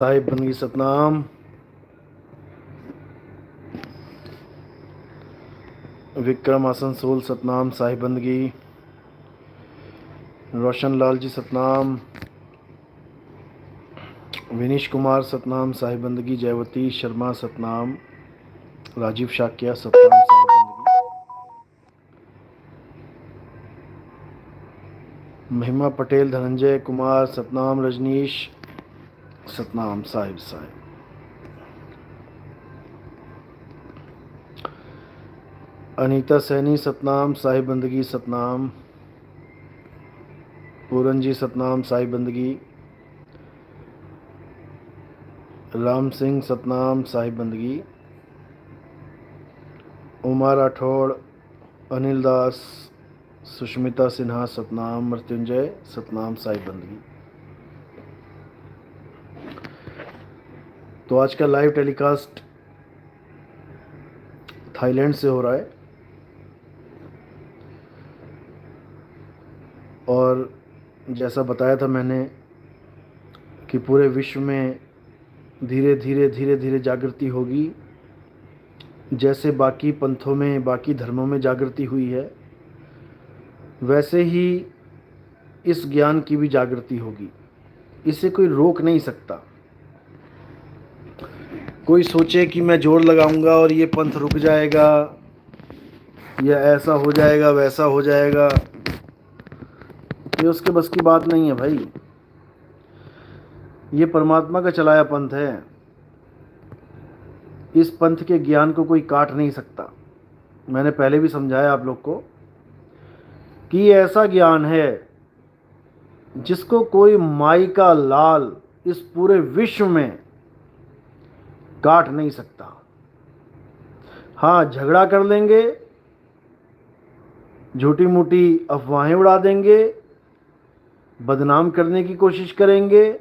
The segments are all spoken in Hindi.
साहिब बंदगी सतनाम। विक्रम आसनसोल सतनाम साहिब बंदगी। रोशन लाल जी सतनाम। विनीश कुमार सतनाम साहिब बंदगी। जयवती शर्मा सतनाम। राजीव शाक्या सतनाम साहिब बंदगी। महिमा पटेल धनंजय कुमार सतनाम। रजनीश सतनाम साहिब। अनीता सैनी सतनाम साहिब बंदगी सतनाम। पूरन जी सतनाम साहिब बंदगी। राम सिंह सतनाम साहिब बंदगी। उमा राठौड़, अनिल दास, सुष्मिता सिन्हा सतनाम। मृत्युंजय सतनाम साहिब बंदगी। तो आज का लाइव टेलीकास्ट थाईलैंड से हो रहा है और जैसा बताया था मैंने कि पूरे विश्व में धीरे धीरे जागृति होगी। जैसे बाकी पंथों में, बाकी धर्मों में जागृति हुई है, वैसे ही इस ज्ञान की भी जागृति होगी। इसे कोई रोक नहीं सकता। कोई सोचे कि मैं जोर लगाऊंगा और ये पंथ रुक जाएगा या ऐसा हो जाएगा वैसा हो जाएगा, ये उसके बस की बात नहीं है भाई। ये परमात्मा का चलाया पंथ है। इस पंथ के ज्ञान को कोई काट नहीं सकता। मैंने पहले भी समझाया आप लोग को कि ये ऐसा ज्ञान है जिसको कोई माई का लाल इस पूरे विश्व में काट नहीं सकता। हाँ, झगड़ा कर लेंगे, झूठी मूठी अफवाहें उड़ा देंगे, बदनाम करने की कोशिश करेंगे,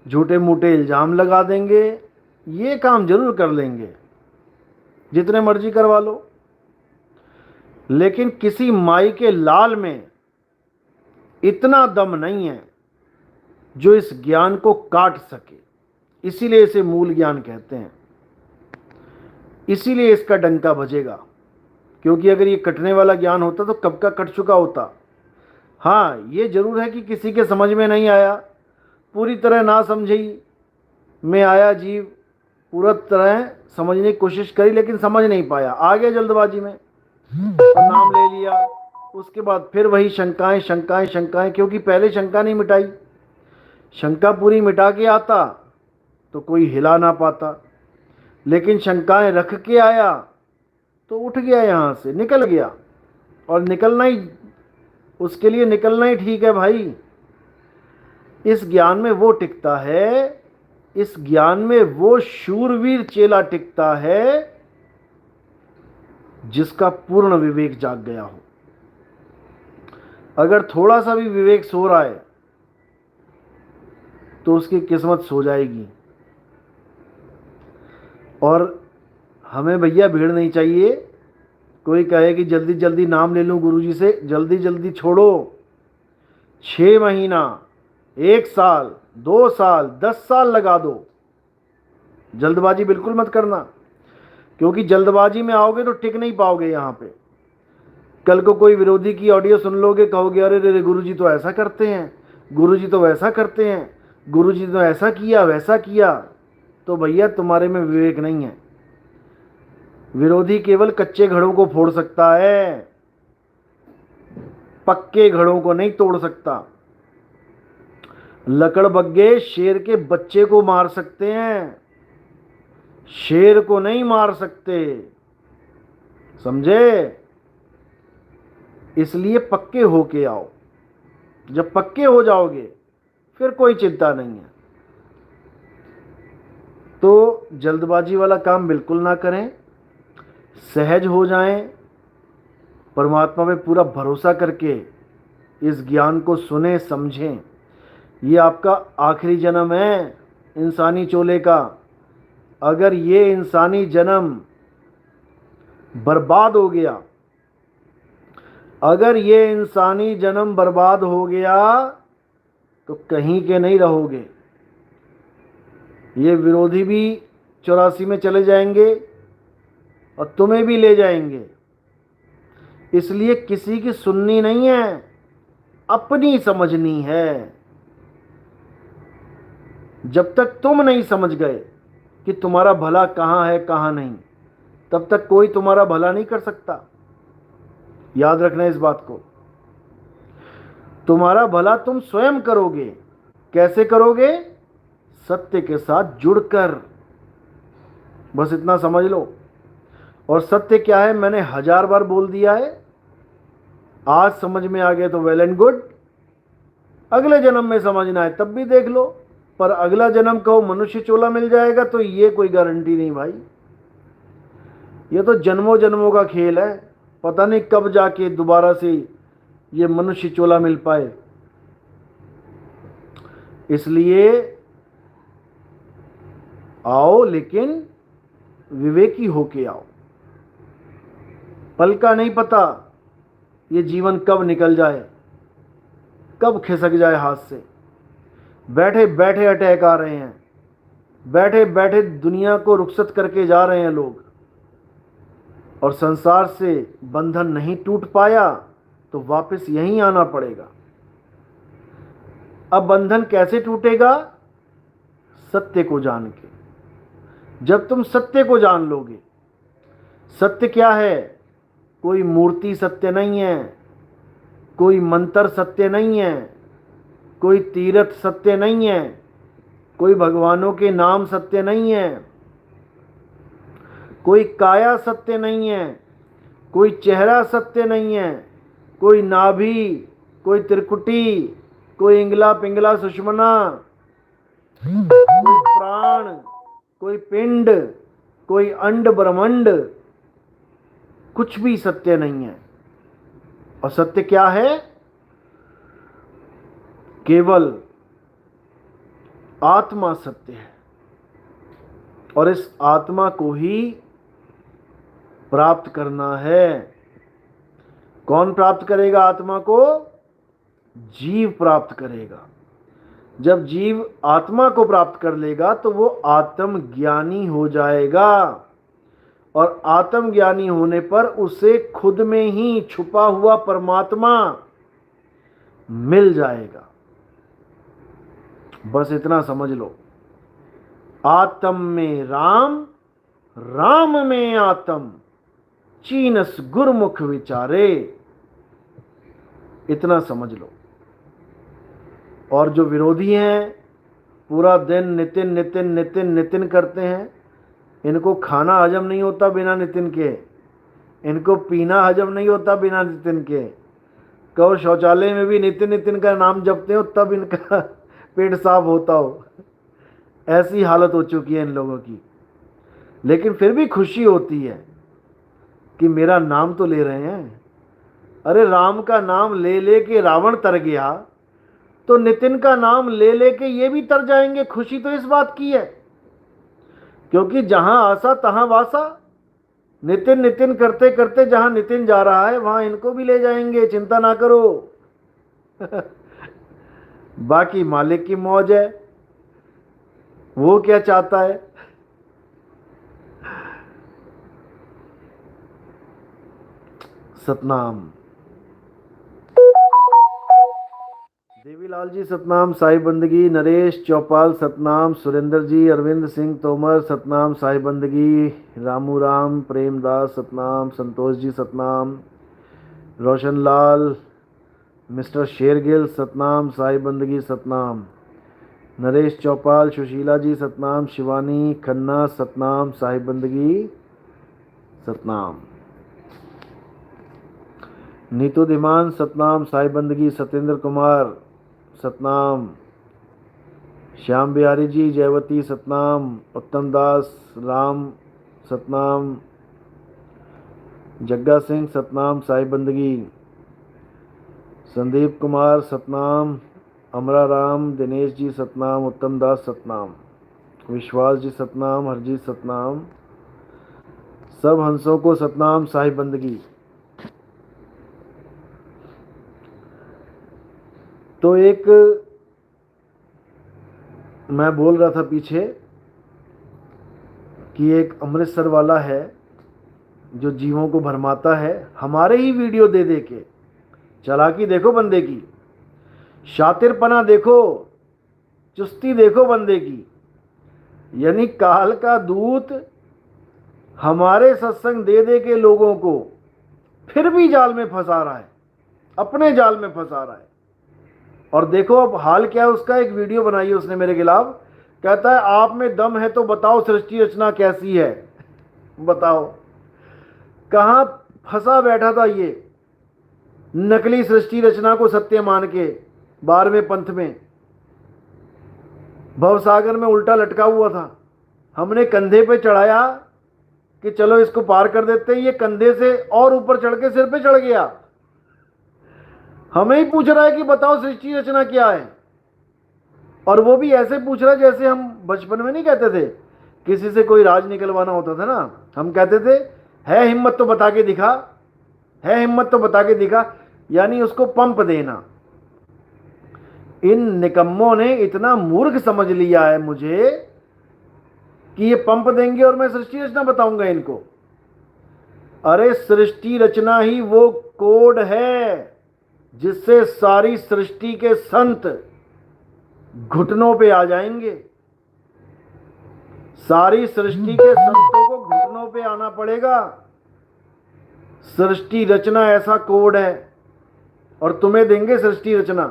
झूठे मूठे इल्ज़ाम लगा देंगे, ये काम जरूर कर लेंगे, जितने मर्जी करवा लो। लेकिन किसी माई के लाल में इतना दम नहीं है जो इस ज्ञान को काट सके। इसीलिए इसे मूल ज्ञान कहते हैं। इसीलिए इसका डंका बजेगा, क्योंकि अगर ये कटने वाला ज्ञान होता तो कब का कट चुका होता। हाँ, ये जरूर है कि किसी के समझ में नहीं आया, पूरी तरह ना समझी में आया जीव, पूरा तरह समझने की कोशिश करी लेकिन समझ नहीं पाया, आ गया जल्दबाजी में और नाम ले लिया। उसके बाद फिर वही शंकाएं शंकाएं शंकाएं, क्योंकि पहले शंका नहीं मिटाई। शंका पूरी मिटा के आता तो कोई हिला ना पाता, लेकिन शंकाएं रख के आया तो उठ गया, यहाँ से निकल गया। और निकलना ही, उसके लिए निकलना ही ठीक है भाई। इस ज्ञान में वो टिकता है, इस ज्ञान में वो शूरवीर चेला टिकता है जिसका पूर्ण विवेक जाग गया हो। अगर थोड़ा सा भी विवेक सो रहा है तो उसकी किस्मत सो जाएगी। और हमें भैया भीड़ नहीं चाहिए। कोई कहे कि जल्दी जल्दी नाम ले लूं गुरुजी से, जल्दी जल्दी छोड़ो। 6 महीना, 1 साल, 2 साल, 10 साल लगा दो। जल्दबाजी बिल्कुल मत करना, क्योंकि जल्दबाजी में आओगे तो टिक नहीं पाओगे। यहाँ पे कल को कोई विरोधी की ऑडियो सुन लोगे, कहोगे अरे रे गुरुजी तो ऐसा करते हैं, गुरुजी तो वैसा करते हैं, गुरुजी तो ऐसा किया वैसा किया। तो भैया तुम्हारे में विवेक नहीं है। विरोधी केवल कच्चे घड़ों को फोड़ सकता है, पक्के घड़ों को नहीं तोड़ सकता। लकड़बग्गे शेर के बच्चे को मार सकते हैं, शेर को नहीं मार सकते, समझे? इसलिए पक्के होके आओ। जब पक्के हो जाओगे फिर कोई चिंता नहीं है। तो जल्दबाजी वाला काम बिल्कुल ना करें, सहज हो जाएं, परमात्मा पे पूरा भरोसा करके इस ज्ञान को सुने समझें। ये आपका आखिरी जन्म है इंसानी चोले का। अगर ये इंसानी जन्म बर्बाद हो गया, अगर ये इंसानी जन्म बर्बाद हो गया तो कहीं के नहीं रहोगे। ये विरोधी भी 84 में चले जाएंगे और तुम्हें भी ले जाएंगे। इसलिए किसी की सुननी नहीं है, अपनी समझनी है। जब तक तुम नहीं समझ गए कि तुम्हारा भला कहाँ है कहाँ नहीं, तब तक कोई तुम्हारा भला नहीं कर सकता। याद रखना इस बात को। तुम्हारा भला तुम स्वयं करोगे। कैसे करोगे? सत्य के साथ जुड़कर। बस इतना समझ लो। और सत्य क्या है मैंने 1000 बार बोल दिया है। आज समझ में आ गया तो वेल एंड गुड, अगले जन्म में समझना है तब भी देख लो। पर अगला जन्म कहो मनुष्य चोला मिल जाएगा तो ये कोई गारंटी नहीं भाई। ये तो जन्मों जन्मों का खेल है, पता नहीं कब जाके दोबारा से ये मनुष्य चोला मिल पाए। इसलिए आओ, लेकिन विवेकी होके आओ। पल का नहीं पता ये जीवन कब निकल जाए, कब खिसक जाए हाथ से। बैठे बैठे अटैक आ रहे हैं, बैठे बैठे दुनिया को रुखसत करके जा रहे हैं लोग। और संसार से बंधन नहीं टूट पाया तो वापस यहीं आना पड़ेगा। अब बंधन कैसे टूटेगा? सत्य को जान के। जब तुम सत्य को जान लोगे, सत्य क्या है? कोई मूर्ति सत्य नहीं है, कोई मंत्र सत्य नहीं है, कोई तीर्थ सत्य नहीं है, कोई भगवानों के नाम सत्य नहीं है, कोई काया सत्य नहीं है, कोई चेहरा सत्य नहीं है, कोई नाभि, कोई त्रिकुटी, कोई इंगला पिंगला सुषमना, कोई प्राण, कोई पिंड, कोई अंड ब्रह्मांड, कुछ भी सत्य नहीं है। और सत्य क्या है? केवल आत्मा सत्य है। और इस आत्मा को ही प्राप्त करना है। कौन प्राप्त करेगा आत्मा को? जीव प्राप्त करेगा। जब जीव आत्मा को प्राप्त कर लेगा तो वो आत्मज्ञानी हो जाएगा। और आत्मज्ञानी होने पर उसे खुद में ही छुपा हुआ परमात्मा मिल जाएगा। बस इतना समझ लो। आत्म में राम, राम में आत्म, चीनस गुरमुख विचारे। इतना समझ लो। और जो विरोधी हैं, पूरा दिन नितिन नितिन नितिन नितिन करते हैं। इनको खाना हजम नहीं होता बिना नितिन के, इनको पीना हजम नहीं होता बिना नितिन के। कहो शौचालय में भी नितिन नितिन का नाम जपते हो तब इनका पेट साफ होता हो। ऐसी हालत हो चुकी है इन लोगों की। लेकिन फिर भी खुशी होती है कि मेरा नाम तो ले रहे हैं। अरे राम का नाम ले ले के रावण तर गया, तो नितिन का नाम ले ले के ये भी तर जाएंगे। खुशी तो इस बात की है, क्योंकि जहां आशा तहां वासा। नितिन नितिन करते करते जहां नितिन जा रहा है वहां इनको भी ले जाएंगे, चिंता ना करो। बाकी मालिक की मौज है, वो क्या चाहता है। सतनाम। देवीलाल जी सतनाम, साई बंदगी। नरेश चौपाल सतनाम, सुरेंद्र जी, अरविंद सिंह तोमर सतनाम, साई बंदगी। रामू राम, प्रेमदास सतनाम, संतोष जी सतनाम, रोशन लाल, मिस्टर शेरगिल सतनाम, साई बंदगी सतनाम। नरेश चौपाल, सुशीला जी सतनाम, शिवानी खन्ना सतनाम, साई बंदगी सतनाम। नीतू धीमान सतनाम, साई बंदगी। सत्येंद्र कुमार सतनाम, श्याम बिहारी जी, जयवती सतनाम, उत्तम दास राम सतनाम, जग्गा सिंह सतनाम, साई बंदगी। संदीप कुमार सतनाम, अमरा राम, दिनेश जी सतनाम, उत्तम दास सतनाम, विश्वास जी सतनाम, हरजीत सतनाम। सब हंसों को सतनाम, साई बंदगी। तो एक मैं बोल रहा था पीछे कि एक अमृतसर वाला है जो जीवों को भरमाता है, हमारे ही वीडियो दे दे के। चालाकी देखो बंदे की, शातिरपना देखो, चुस्ती देखो बंदे की। यानी काल का दूत हमारे सत्संग दे दे के लोगों को फिर भी जाल में फंसा रहा है, अपने जाल में फंसा रहा है। और देखो अब हाल क्या है उसका, एक वीडियो बनाई है उसने मेरे खिलाफ, कहता है आप में दम है तो बताओ सृष्टि रचना कैसी है। बताओ कहां फंसा बैठा था ये, नकली सृष्टि रचना को सत्य मान के 12वें पंथ में भवसागर में उल्टा लटका हुआ था। हमने कंधे पे चढ़ाया कि चलो इसको पार कर देते हैं, ये कंधे से और ऊपर चढ़ के सिर पे चढ़ गया। हमें ही पूछ रहा है कि बताओ सृष्टि रचना क्या है, और वो भी ऐसे पूछ रहा है जैसे हम बचपन में नहीं कहते थे, किसी से कोई राज निकलवाना होता था ना, हम कहते थे है हिम्मत तो बता के दिखा, है हिम्मत तो बता के दिखा, यानी उसको पंप देना। इन निकम्मों ने इतना मूर्ख समझ लिया है मुझे कि ये पंप देंगे और मैं सृष्टि रचना बताऊंगा इनको। अरे सृष्टि रचना ही वो कोड है जिससे सारी सृष्टि के संत घुटनों पे आ जाएंगे। सारी सृष्टि के संतों को घुटनों पे आना पड़ेगा। सृष्टि रचना ऐसा कोड है, और तुम्हें देंगे सृष्टि रचना।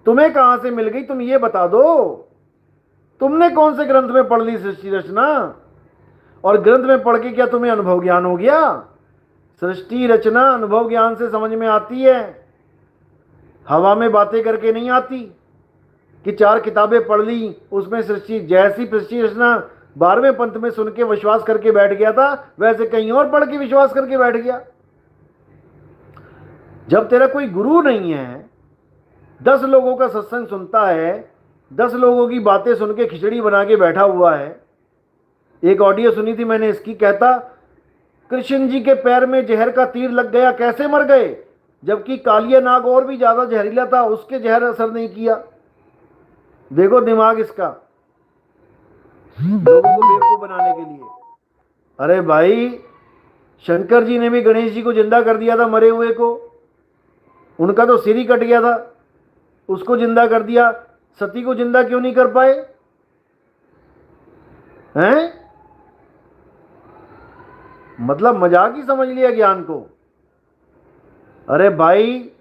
तुम्हें कहां से मिल गई, तुम ये बता दो। तुमने कौन से ग्रंथ में पढ़ ली सृष्टि रचना, और ग्रंथ में पढ़ के क्या तुम्हें अनुभव ज्ञान हो गया? सृष्टि रचना अनुभव ज्ञान से समझ में आती है, हवा में बातें करके नहीं आती कि 4 किताबें पढ़ ली उसमें सृष्टि, जैसी सृष्टि रचना 12वें पंथ में सुन के विश्वास करके बैठ गया था, वैसे कहीं और पढ़ के विश्वास करके बैठ गया। जब तेरा कोई गुरु नहीं है, 10 लोगों का सत्संग सुनता है, 10 लोगों की बातें सुन के खिचड़ी बना के बैठा हुआ है। एक ऑडियो सुनी थी मैंने इसकी, कहता कृष्ण जी के पैर में जहर का तीर लग गया, कैसे मर गए, जबकि कालिया नाग और भी ज्यादा जहरीला था, उसके जहर असर नहीं किया। देखो दिमाग इसका, लोगों को बेवकूफ बनाने के लिए। अरे भाई शंकर जी ने भी गणेश जी को जिंदा कर दिया था, मरे हुए को, उनका तो सिर ही कट गया था, उसको जिंदा कर दिया। सती को जिंदा क्यों नहीं कर पाए हैं? मतलब मजाक ही समझ लिया ज्ञान को। अरे भाई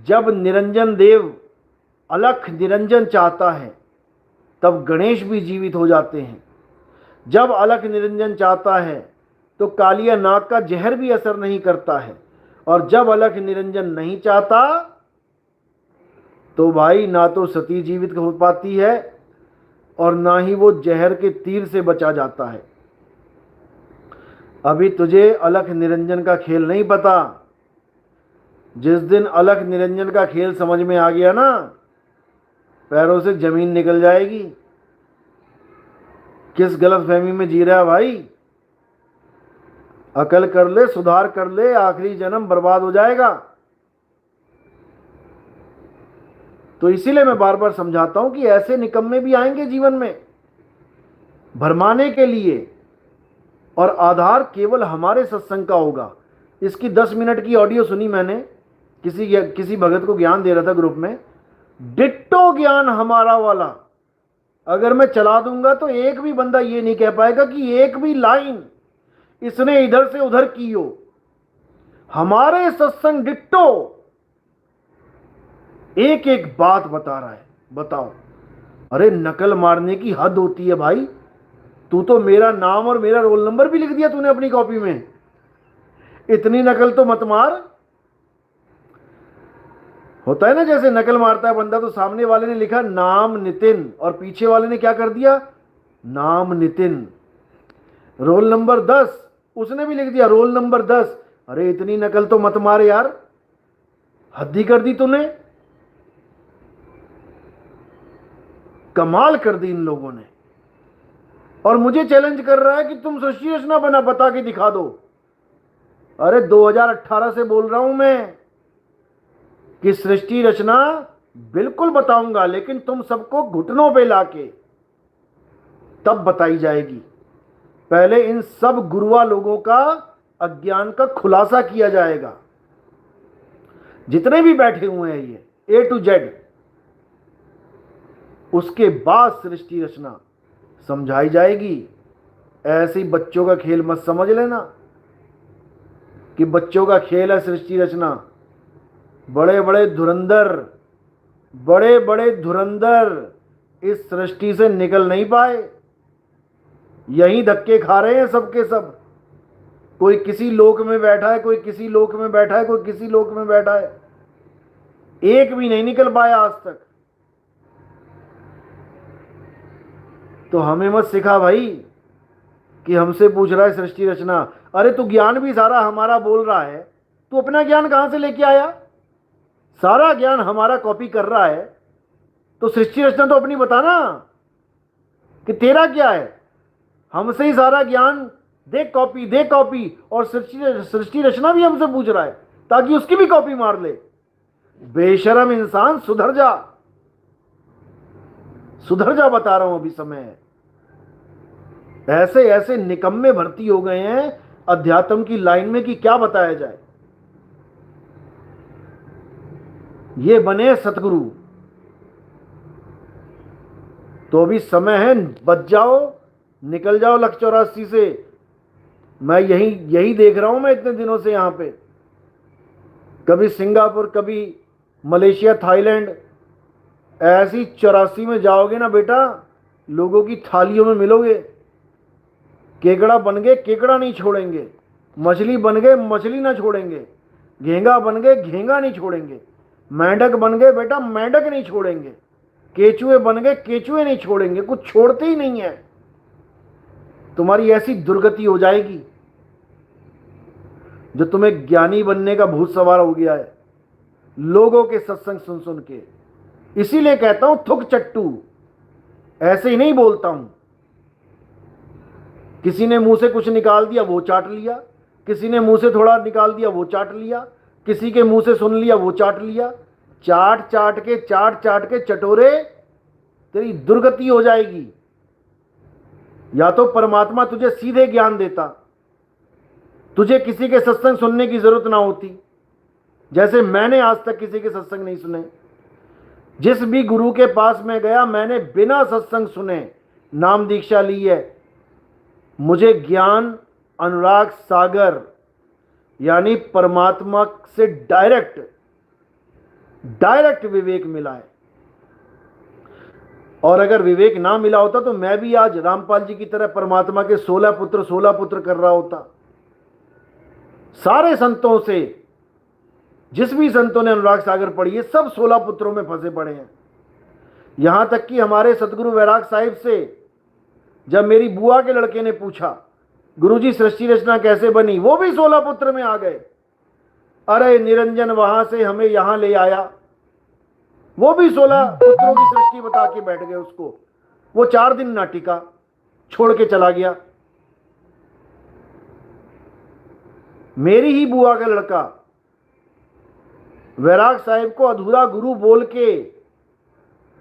जब निरंजन देव अलख निरंजन चाहता है तब गणेश भी जीवित हो जाते हैं। जब अलख निरंजन चाहता है तो कालिया नाग का जहर भी असर नहीं करता है, और जब अलख निरंजन नहीं चाहता तो भाई ना तो सती जीवित हो पाती है और ना ही वो जहर के तीर से बचा जाता है। अभी तुझे अलख निरंजन का खेल नहीं पता। जिस दिन अलख निरंजन का खेल समझ में आ गया ना, पैरों से जमीन निकल जाएगी। किस गलतफहमी में जी रहा है भाई? अकल कर ले, सुधार कर ले, आखिरी जन्म बर्बाद हो जाएगा। तो इसीलिए मैं बार बार समझाता हूं कि ऐसे निकम्मे भी आएंगे जीवन में भरमाने के लिए, और आधार केवल हमारे सत्संग का होगा। इसकी 10 मिनट की ऑडियो सुनी मैंने, किसी भगत को ज्ञान दे रहा था ग्रुप में, डिट्टो ज्ञान हमारा वाला। अगर मैं चला दूंगा तो एक भी बंदा ये नहीं कह पाएगा कि एक भी लाइन इसने इधर से उधर की हो। हमारे सत्संग डिट्टो एक एक बात बता रहा है। बताओ, अरे नकल मारने की हद होती है भाई। तू तो मेरा नाम और मेरा रोल नंबर भी लिख दिया तूने अपनी कॉपी में, इतनी नकल तो मत मार। होता है ना जैसे नकल मारता है बंदा, तो सामने वाले ने लिखा नाम नितिन और पीछे वाले ने क्या कर दिया, नाम नितिन। रोल नंबर 10 उसने भी लिख दिया, रोल नंबर 10। अरे इतनी नकल तो मत मार यार, हद ही कर दी तूने, कमाल कर दी इन लोगों ने। और मुझे चैलेंज कर रहा है कि तुम सृष्टि रचना बता के दिखा दो। अरे 2018 से बोल रहा हूं मैं कि सृष्टि रचना बिल्कुल बताऊंगा, लेकिन तुम सबको घुटनों पे लाके तब बताई जाएगी। पहले इन सब गुरुआ लोगों का अज्ञान का खुलासा किया जाएगा, जितने भी बैठे हुए हैं ये A to Z। उसके बाद सृष्टि रचना समझाई जाएगी। ऐसे ही बच्चों का खेल मत समझ लेना कि बच्चों का खेल है सृष्टि रचना। बड़े बड़े धुरंधर इस सृष्टि से निकल नहीं पाए, यहीं धक्के खा रहे हैं सबके सब। कोई किसी लोक में बैठा है, कोई किसी लोक में बैठा है, कोई किसी लोक में बैठा है, एक भी नहीं निकल पाया आज तक। तो हमें मत सिखा भाई कि हमसे पूछ रहा है सृष्टि रचना। अरे तू ज्ञान भी सारा हमारा बोल रहा है, तू अपना ज्ञान कहां से लेके आया? सारा ज्ञान हमारा कॉपी कर रहा है, तो सृष्टि रचना तो अपनी बताना कि तेरा क्या है। हमसे ही सारा ज्ञान देख कॉपी, और सृष्टि रचना भी हमसे पूछ रहा है ताकि उसकी भी कॉपी मार ले। बेशरम इंसान, सुधर जा बता रहा हूं, अभी समय है। ऐसे ऐसे निकम्मे भर्ती हो गए हैं अध्यात्म की लाइन में कि क्या बताया जाए। ये बने सतगुरु। तो अभी समय है, बच जाओ, निकल जाओ लक्ष्य 84 से। मैं यही देख रहा हूं मैं इतने दिनों से यहां पे, कभी सिंगापुर, कभी मलेशिया, थाईलैंड। ऐसी 84 में जाओगे ना बेटा, लोगों की थालियों में मिलोगे। केकड़ा बन गए, केकड़ा नहीं छोड़ेंगे। मछली बन गए, मछली ना छोड़ेंगे। घेंगा बन गए, घेंगा नहीं छोड़ेंगे। मेंढक बन गए बेटा, मेंढक नहीं छोड़ेंगे। केचुए बन गए, केचुए नहीं छोड़ेंगे। कुछ छोड़ते ही नहीं है। तुम्हारी ऐसी दुर्गति हो जाएगी जो तुम्हें ज्ञानी बनने का भूत सवार हो गया है लोगों के सत्संग सुन सुन के। इसीलिए कहता हूं थुक चट्टू, ऐसे ही नहीं बोलता हूं। किसी ने मुंह से कुछ निकाल दिया, वो चाट लिया। किसी ने मुंह से थोड़ा निकाल दिया, वो चाट लिया। किसी के मुंह से सुन लिया, वो चाट लिया। चाट चाट के चटोरे, तेरी दुर्गति हो जाएगी। या तो परमात्मा तुझे सीधे ज्ञान देता, तुझे किसी के सत्संग सुनने की जरूरत ना होती। जैसे मैंने आज तक किसी के सत्संग नहीं सुने। जिस भी गुरु के पास मैं गया, मैंने बिना सत्संग सुने नाम दीक्षा ली है। मुझे ज्ञान अनुराग सागर यानी परमात्मा से डायरेक्ट विवेक मिला है। और अगर विवेक ना मिला होता तो मैं भी आज रामपाल जी की तरह परमात्मा के 16 पुत्र कर रहा होता। सारे संतों से, जिस भी संतों ने अनुराग सागर पढ़ी है, सब 16 पुत्रों में फंसे पड़े हैं। यहां तक कि हमारे सतगुरु वैराग साहिब से जब मेरी बुआ के लड़के ने पूछा गुरुजी सृष्टि रचना कैसे बनी, वो भी 16 पुत्र में आ गए। अरे निरंजन वहां से हमें यहां ले आया, वो भी 16 पुत्रों की सृष्टि बता के बैठ गए उसको। वो 4 दिन ना टिका, छोड़ के चला गया। मेरी ही बुआ का लड़का वैराग साहिब को अधूरा गुरु बोल के,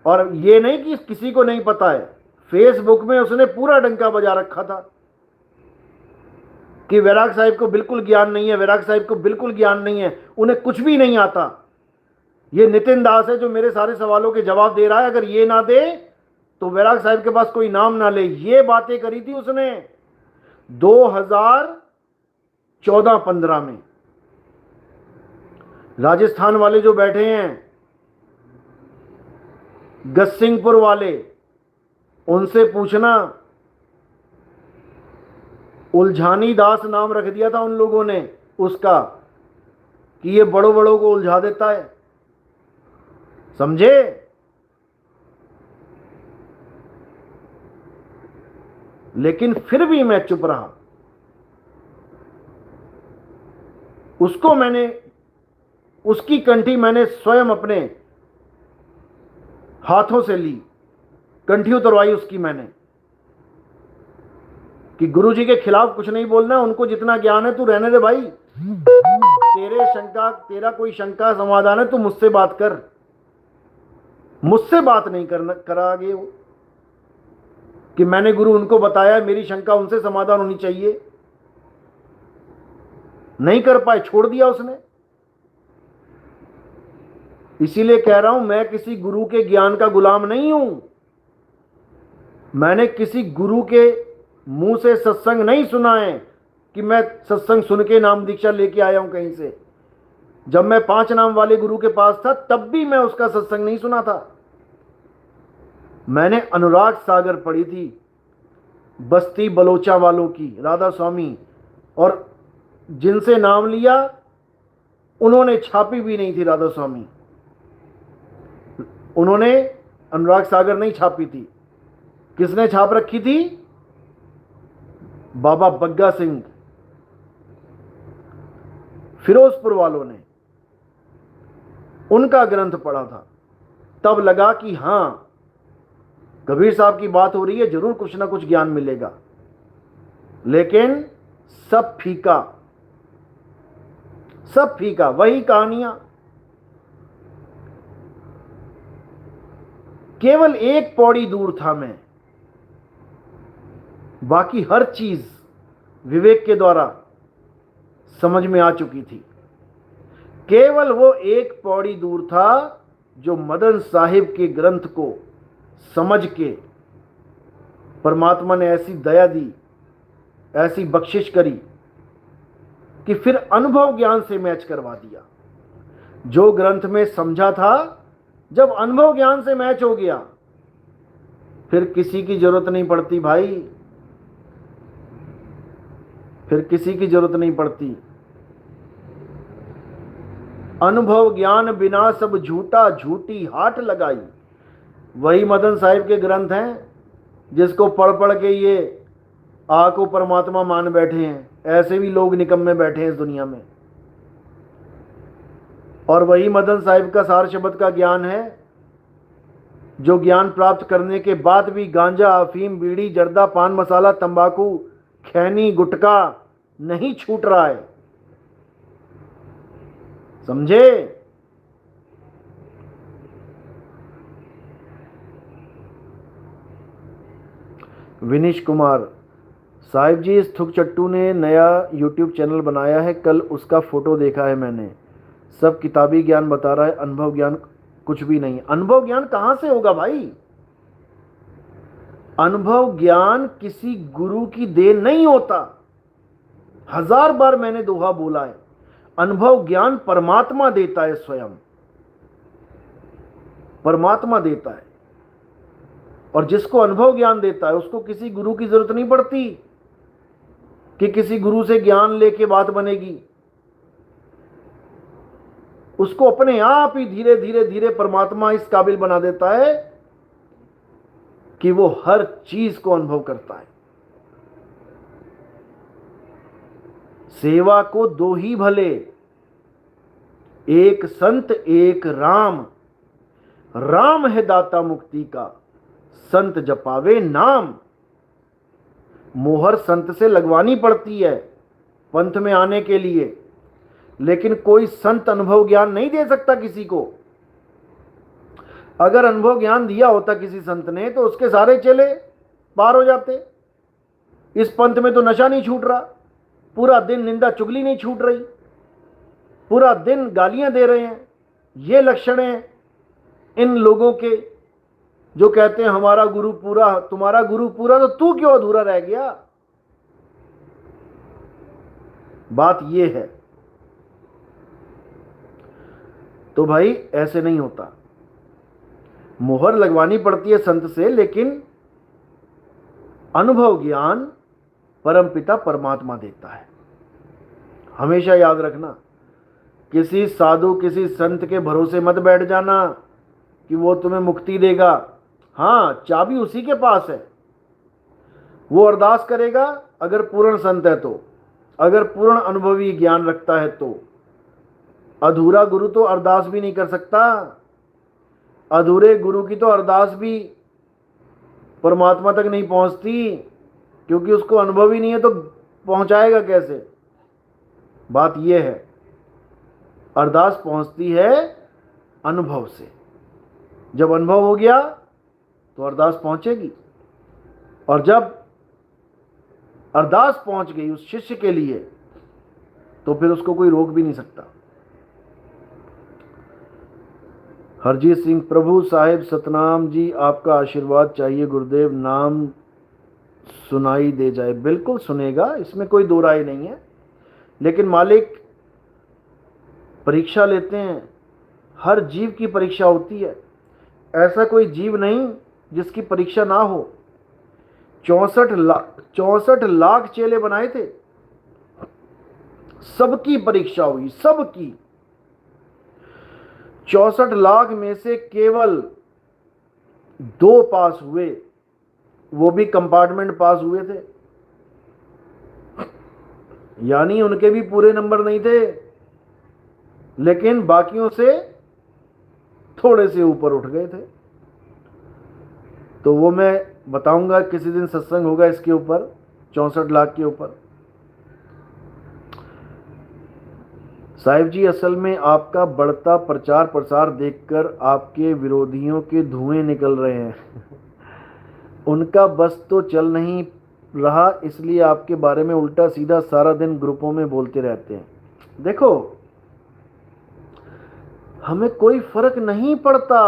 और ये नहीं कि किसी को नहीं पता है, फेसबुक में उसने पूरा डंका बजा रखा था कि वैराग साहिब को बिल्कुल ज्ञान नहीं है, वैराग साहिब को बिल्कुल ज्ञान नहीं है, उन्हें कुछ भी नहीं आता। ये नितिन दास है जो मेरे सारे सवालों के जवाब दे रहा है। अगर ये ना दे तो वैराग साहिब के पास कोई नाम ना ले। ये बातें करी थी उसने 2014-15 में। राजस्थान वाले जो बैठे हैं, गसिंगपुर वाले, उनसे पूछना। उलझानी दास नाम रख दिया था उन लोगों ने उसका कि ये बड़ों बड़ों को उलझा देता है, समझे? लेकिन फिर भी मैं चुप रहा। उसकी कंठी मैंने स्वयं अपने हाथों से ली, कंठी उतरवाई उसकी मैंने कि गुरुजी के खिलाफ कुछ नहीं बोलना, उनको जितना ज्ञान है तू रहने दे भाई। तेरा कोई शंका समाधान है तू मुझसे बात कर, मुझसे बात नहीं करा आगे वो। कि मैंने गुरु उनको बताया, मेरी शंका उनसे समाधान होनी चाहिए, नहीं कर पाए, छोड़ दिया उसने। इसीलिए कह रहा हूं, मैं किसी गुरु के ज्ञान का गुलाम नहीं हूं। मैंने किसी गुरु के मुंह से सत्संग नहीं सुना है कि मैं सत्संग सुन के नाम दीक्षा लेके आया हूं कहीं से। जब मैं 5 नाम वाले गुरु के पास था तब भी मैं उसका सत्संग नहीं सुना था। मैंने अनुराग सागर पढ़ी थी बस्ती बलोचा वालों की, राधा स्वामी, और जिनसे नाम लिया उन्होंने छापी भी नहीं थी राधा स्वामी, उन्होंने अनुराग सागर नहीं छापी थी। किसने छाप रखी थी? बाबा बग्गा सिंह, फिरोजपुर वालों ने उनका ग्रंथ पढ़ा था। तब लगा कि हां, कबीर साहब की बात हो रही है, जरूर कुछ ना कुछ ज्ञान मिलेगा। लेकिन सब फीका, सब फीका, वही कहानियां। केवल एक पौड़ी दूर था मैं, बाकी हर चीज विवेक के द्वारा समझ में आ चुकी थी। केवल वो एक पौड़ी दूर था जो मदन साहिब के ग्रंथ को समझ के परमात्मा ने ऐसी दया दी, ऐसी बख्शिश करी कि फिर अनुभव ज्ञान से मैच करवा दिया। जो ग्रंथ में समझा था, जब अनुभव ज्ञान से मैच हो गया, फिर किसी की जरूरत नहीं पड़ती भाई, फिर किसी की जरूरत नहीं पड़ती। अनुभव ज्ञान बिना सब झूठा, झूठी हाट लगाई। वही मदन साहिब के ग्रंथ हैं जिसको पढ़ पढ़ के ये आ को परमात्मा मान बैठे हैं। ऐसे भी लोग निकम्मे बैठे हैं इस दुनिया में। और वही मदन साहिब का सार शब्द का ज्ञान है जो ज्ञान प्राप्त करने के बाद भी गांजा, अफीम, बीड़ी, जर्दा, पान मसाला, तंबाकू, खैनी, गुटखा नहीं छूट रहा है। समझे? विनीश कुमार साहिब जी, इस थुक चट्टू ने नया यूट्यूब चैनल बनाया है, कल उसका फोटो देखा है मैंने। सब किताबी ज्ञान बता रहा है, अनुभव ज्ञान कुछ भी नहीं। अनुभव ज्ञान कहां से होगा भाई? अनुभव ज्ञान किसी गुरु की देन नहीं होता। 1000 बार मैंने दोहा बोला है, अनुभव ज्ञान परमात्मा देता है, स्वयं परमात्मा देता है। और जिसको अनुभव ज्ञान देता है उसको किसी गुरु की जरूरत नहीं पड़ती कि किसी गुरु से ज्ञान लेके बात बनेगी। उसको अपने आप ही धीरे धीरे धीरे परमात्मा इस काबिल बना देता है कि वो हर चीज को अनुभव करता है। सेवा को दो ही भले, एक संत एक राम। राम है दाता मुक्ति का, संत जपावे नाम। मोहर संत से लगवानी पड़ती है पंथ में आने के लिए, लेकिन कोई संत अनुभव ज्ञान नहीं दे सकता किसी को। अगर अनुभव ज्ञान दिया होता किसी संत ने तो उसके सारे चेले पार हो जाते। इस पंथ में तो नशा नहीं छूट रहा, पूरा दिन निंदा चुगली नहीं छूट रही, पूरा दिन गालियां दे रहे हैं। ये लक्षण हैं इन लोगों के जो कहते हैं हमारा गुरु पूरा, तुम्हारा गुरु पूरा, तो तू क्यों अधूरा रह गया? बात ये है। तो भाई ऐसे नहीं होता, मोहर लगवानी पड़ती है संत से, लेकिन अनुभव ज्ञान परमपिता परमात्मा देता है। हमेशा याद रखना, किसी साधु किसी संत के भरोसे मत बैठ जाना कि वो तुम्हें मुक्ति देगा। हाँ, चाबी उसी के पास है। वो अरदास करेगा अगर पूर्ण संत है तो, अगर पूर्ण अनुभवी ज्ञान रखता है तो। अधूरा गुरु तो अरदास भी नहीं कर सकता। अधूरे गुरु की तो अरदास भी परमात्मा तक नहीं पहुंचती, क्योंकि उसको अनुभव ही नहीं है, तो पहुंचाएगा कैसे? बात यह है, अरदास पहुंचती है अनुभव से। जब अनुभव हो गया तो अरदास पहुंचेगी। और जब अरदास पहुंच गई उस शिष्य के लिए तो फिर उसको कोई रोक भी नहीं सकता। हरजीत सिंह, प्रभु साहिब सतनाम जी, आपका आशीर्वाद चाहिए गुरुदेव, नाम सुनाई दे जाए। बिल्कुल सुनेगा, इसमें कोई दो राय नहीं है, लेकिन मालिक परीक्षा लेते हैं। हर जीव की परीक्षा होती है, ऐसा कोई जीव नहीं जिसकी परीक्षा ना हो। 64 लाख चेले बनाए थे, सबकी परीक्षा हुई, सबकी। 64 लाख में से केवल 2 पास हुए, वो भी कंपार्टमेंट पास हुए थे, यानी उनके भी पूरे नंबर नहीं थे, लेकिन बाकियों से थोड़े से ऊपर उठ गए थे। तो वो मैं बताऊंगा, किसी दिन सत्संग होगा इसके ऊपर, 64 लाख के ऊपर। साहिब जी, असल में आपका बढ़ता प्रचार प्रसार देखकर आपके विरोधियों के धुएं निकल रहे हैं उनका बस तो चल नहीं रहा, इसलिए आपके बारे में उल्टा सीधा सारा दिन ग्रुपों में बोलते रहते हैं। देखो, हमें कोई फर्क नहीं पड़ता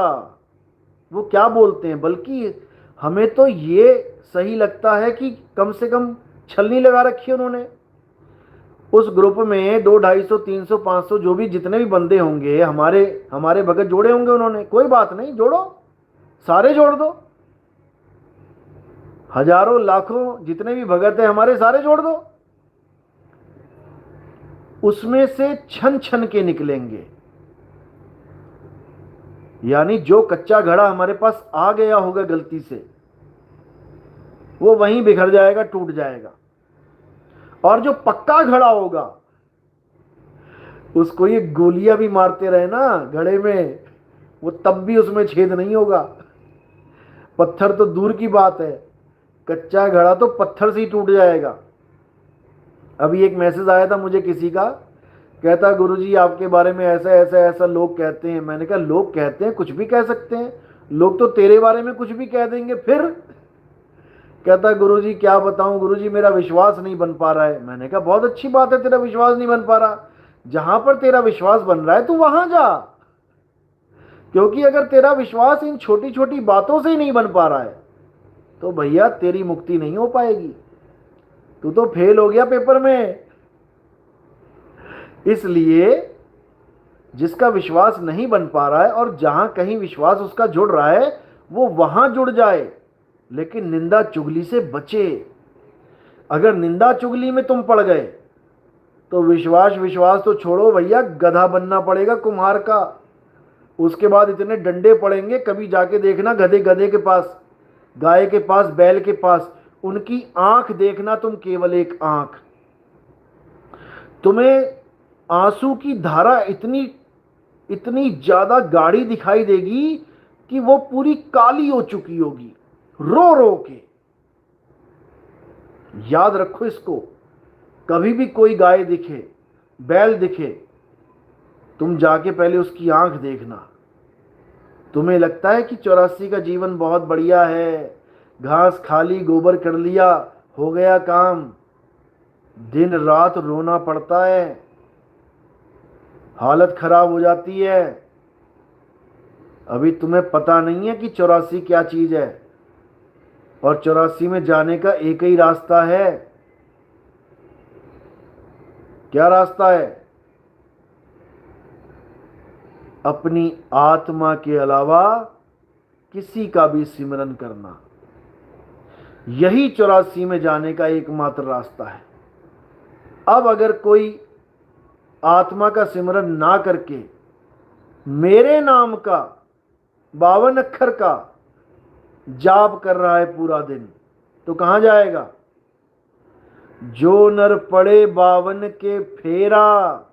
वो क्या बोलते हैं, बल्कि हमें तो ये सही लगता है कि कम से कम छलनी लगा रखी है उन्होंने। उस ग्रुप में 200, 250, 300, 500 जो भी जितने भी बंदे होंगे, हमारे भगत जोड़े होंगे उन्होंने। कोई बात नहीं, जोड़ो, सारे जोड़ दो, हजारों लाखों जितने भी भगत हैं हमारे, सारे जोड़ दो। उसमें से छन छन के निकलेंगे, यानी जो कच्चा घड़ा हमारे पास आ गया होगा गलती से, वो वहीं बिखर जाएगा, टूट जाएगा। और जो पक्का घड़ा होगा, उसको ये गोलियां भी मारते रहे ना घड़े में, वो तब भी उसमें छेद नहीं होगा। पत्थर तो दूर की बात है, कच्चा घड़ा तो पत्थर से ही टूट जाएगा। अभी एक मैसेज आया था मुझे किसी का, कहता गुरुजी आपके बारे में ऐसा ऐसा ऐसा लोग कहते हैं। मैंने कहा लोग कहते हैं, कुछ भी कह सकते हैं, लोग तो तेरे बारे में कुछ भी कह देंगे। फिर कहता गुरुजी क्या बताऊं गुरुजी, मेरा विश्वास नहीं बन पा रहा है। मैंने कहा बहुत अच्छी बात है, तेरा विश्वास नहीं बन पा रहा, जहां पर तेरा विश्वास बन रहा है तू वहां जा। क्योंकि अगर तेरा विश्वास इन छोटी छोटी बातों से ही नहीं बन पा रहा है तो भैया तेरी मुक्ति नहीं हो पाएगी, तू तो फेल हो गया पेपर में। इसलिए जिसका विश्वास नहीं बन पा रहा है और जहां कहीं विश्वास उसका जुड़ रहा है वो वहां जुड़ जाए, लेकिन निंदा चुगली से बचे। अगर निंदा चुगली में तुम पड़ गए तो विश्वास तो छोड़ो भैया, गधा बनना पड़ेगा कुम्हार का। उसके बाद इतने डंडे पड़ेंगे, कभी जाके देखना गधे के पास, गाय के पास, बैल के पास, उनकी आंख देखना तुम, केवल एक आंख। तुम्हें आंसू की धारा इतनी इतनी ज्यादा गाढ़ी दिखाई देगी कि वो पूरी काली हो चुकी होगी रो रो के। याद रखो इसको, कभी भी कोई गाय दिखे, बैल दिखे, तुम जाके पहले उसकी आंख देखना। तुम्हें लगता है कि 84 का जीवन बहुत बढ़िया है, घास खाली, गोबर कर लिया, हो गया काम। दिन रात रोना पड़ता है, हालत खराब हो जाती है। अभी तुम्हें पता नहीं है कि 84 क्या चीज है, और 84 में जाने का एक ही रास्ता है। क्या रास्ता है? अपनी आत्मा के अलावा किसी का भी सिमरन करना, यही 84 में जाने का एकमात्र रास्ता है। अब अगर कोई आत्मा का सिमरन ना करके मेरे नाम का 52 अक्षर का जाप कर रहा है पूरा दिन, तो कहां जाएगा? जो नर पड़े 52 के फेरा,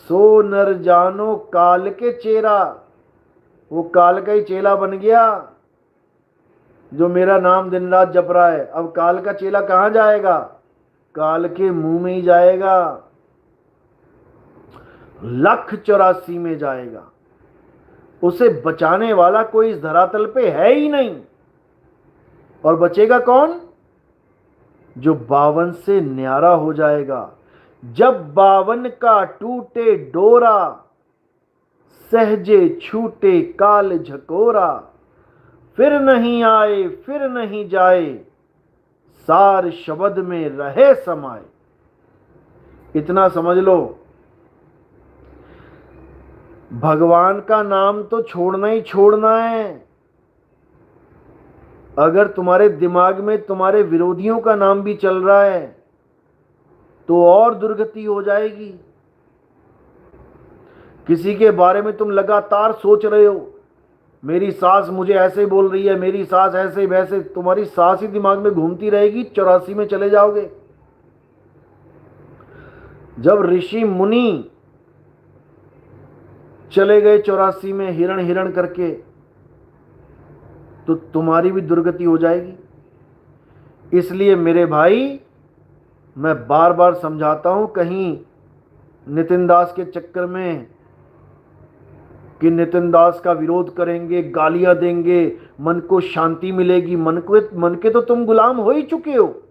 सो नर जानो काल के चेरा। वो काल का ही चेला बन गया जो मेरा नाम दिन रात जप रहा है। अब काल का चेला कहां जाएगा? काल के मुंह में ही जाएगा, 184 में जाएगा। उसे बचाने वाला कोई इस धरातल पे है ही नहीं। और बचेगा कौन? जो 52 से न्यारा हो जाएगा। जब 52 का टूटे डोरा, सहजे छूटे काल झकोरा, फिर नहीं आए फिर नहीं जाए, सार शब्द में रहे समाए। इतना समझ लो, भगवान का नाम तो छोड़ना ही छोड़ना है। अगर तुम्हारे दिमाग में तुम्हारे विरोधियों का नाम भी चल रहा है तो और दुर्गति हो जाएगी। किसी के बारे में तुम लगातार सोच रहे हो, मेरी सास मुझे ऐसे बोल रही है, मेरी सास ऐसे वैसे, तुम्हारी सास ही दिमाग में घूमती रहेगी, 84 में चले जाओगे। जब ऋषि मुनि चले गए 84 में हिरण हिरण करके, तो तुम्हारी भी दुर्गति हो जाएगी। इसलिए मेरे भाई, मैं बार बार समझाता हूं, कहीं नितिन दास के चक्कर में कि नितिन दास का विरोध करेंगे, गालियां देंगे, मन को शांति मिलेगी। मन के तो तुम गुलाम हो ही चुके हो।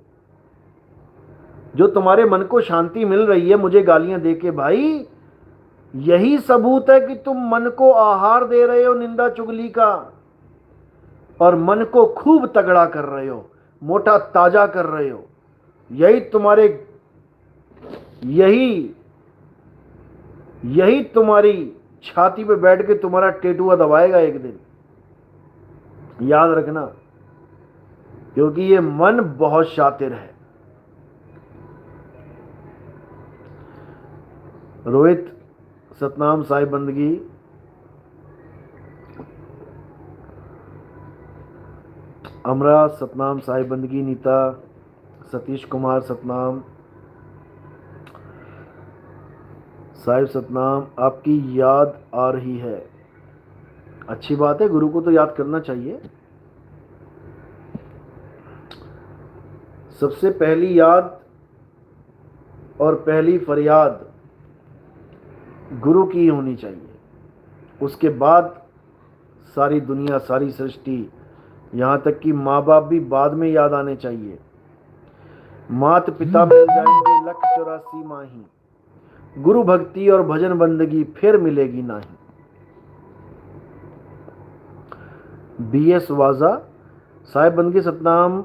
जो तुम्हारे मन को शांति मिल रही है मुझे गालियां देके, भाई यही सबूत है कि तुम मन को आहार दे रहे हो निंदा चुगली का, और मन को खूब तगड़ा कर रहे हो, मोटा ताजा कर रहे हो। यही तुम्हारी छाती पे बैठ के तुम्हारा टेटुआ दबाएगा एक दिन, याद रखना, क्योंकि ये मन बहुत शातिर है। रोहित सतनाम साहिब बंदगी, अमरा सतनाम साहिब बंदगी, नीता, सतीश कुमार सतनाम साहिब सतनाम, आपकी याद आ रही है। अच्छी बात है, गुरु को तो याद करना चाहिए। सबसे पहली याद और पहली फरियाद गुरु की होनी चाहिए। उसके बाद सारी दुनिया, सारी सृष्टि, यहाँ तक कि माँ बाप भी बाद में याद आने चाहिए। मात पिता मिल जाएंगे 184 माही, गुरु भक्ति और भजन बंदगी फिर मिलेगी नहीं। BS वाजा साहिब बंदगी सतनाम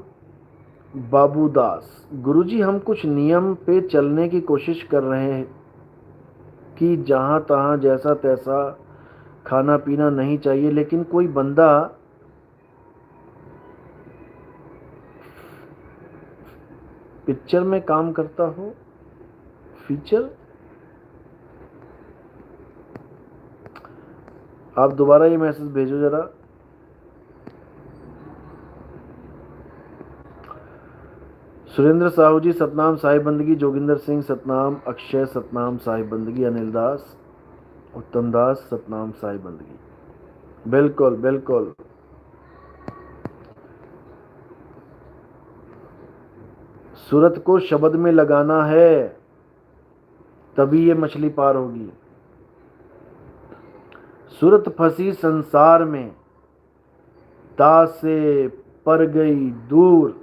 बाबू दास, गुरुजी हम कुछ नियम पे चलने की कोशिश कर रहे हैं कि जहाँ तहाँ जैसा तैसा खाना पीना नहीं चाहिए, लेकिन कोई बंदा पिक्चर में काम करता हो, फीचर, आप दोबारा ये मैसेज भेजो जरा। सुरेंद्र साहू जी सतनाम साहिब बंदगी, जोगिंदर सिंह सतनाम, अक्षय सतनाम साहिब बंदगी, अनिल दास, उत्तम दास सतनाम साहिब बंदगी। बिल्कुल बिल्कुल, सूरत को शब्द में लगाना है, तभी ये मछली पार होगी। सूरत फंसी संसार में, ता से पर गई दूर,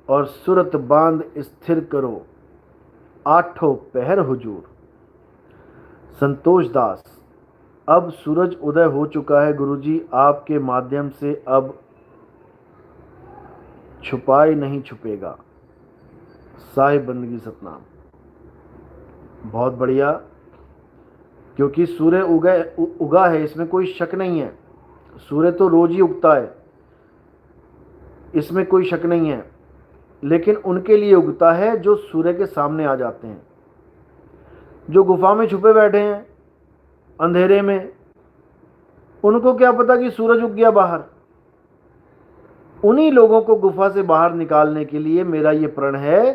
और सूरत बांध स्थिर करो, आठों पहर हुजूर। संतोष दास, अब सूरज उदय हो चुका है गुरुजी, आपके माध्यम से अब छुपाए नहीं छुपेगा। साहिब बंदगी सतनाम, बहुत बढ़िया, क्योंकि सूर्य उगा है, इसमें कोई शक नहीं है। सूर्य तो रोज ही उगता है, इसमें कोई शक नहीं है, लेकिन उनके लिए उगता है जो सूर्य के सामने आ जाते हैं। जो गुफा में छुपे बैठे हैं अंधेरे में, उनको क्या पता कि सूरज उग गया बाहर। उन्हीं लोगों को गुफा से बाहर निकालने के लिए मेरा ये प्रण है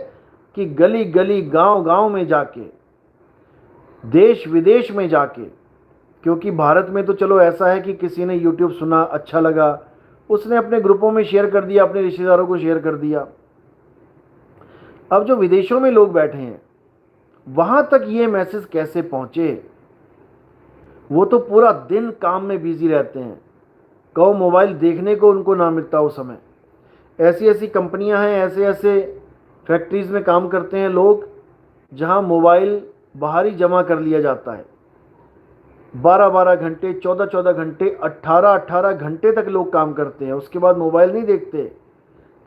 कि गली गली, गांव गांव में जाके, देश विदेश में जाके, क्योंकि भारत में तो चलो ऐसा है कि किसी ने YouTube सुना, अच्छा लगा, उसने अपने ग्रुपों में शेयर कर दिया, अपने रिश्तेदारों को शेयर कर दिया। अब जो विदेशों में लोग बैठे हैं, वहां तक ये मैसेज कैसे पहुंचे? वो तो पूरा दिन काम में बिजी रहते हैं, कहो मोबाइल देखने को उनको ना मिलता उस समय। ऐसी ऐसी कंपनियां हैं, ऐसे ऐसे फैक्ट्रीज़ में काम करते हैं लोग, जहां मोबाइल बाहर ही जमा कर लिया जाता है। 12-12 घंटे, 14-14 घंटे, 18-18 घंटे तक लोग काम करते हैं, उसके बाद मोबाइल नहीं देखते।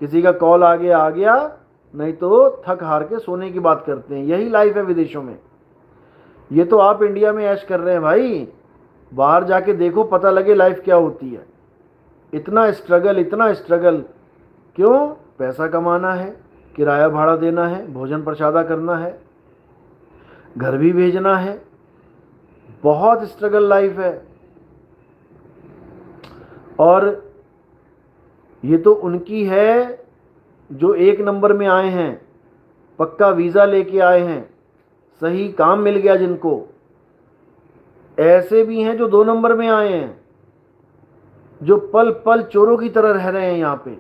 किसी का कॉल आ गया, नहीं तो थक हार के सोने की बात करते हैं। यही लाइफ है विदेशों में। ये तो आप इंडिया में ऐश कर रहे हैं भाई, बाहर जाके देखो, पता लगे लाइफ क्या होती है। इतना स्ट्रगल, इतना स्ट्रगल। क्यों? पैसा कमाना है, किराया भाड़ा देना है, भोजन प्रसादा करना है, घर भी भेजना है। बहुत स्ट्रगल लाइफ है। और ये तो उनकी है जो 1 नंबर में आए हैं, पक्का वीज़ा लेके आए हैं, सही काम मिल गया जिनको। ऐसे भी हैं जो 2 नंबर में आए हैं, जो पल पल चोरों की तरह रह रहे हैं यहाँ पे।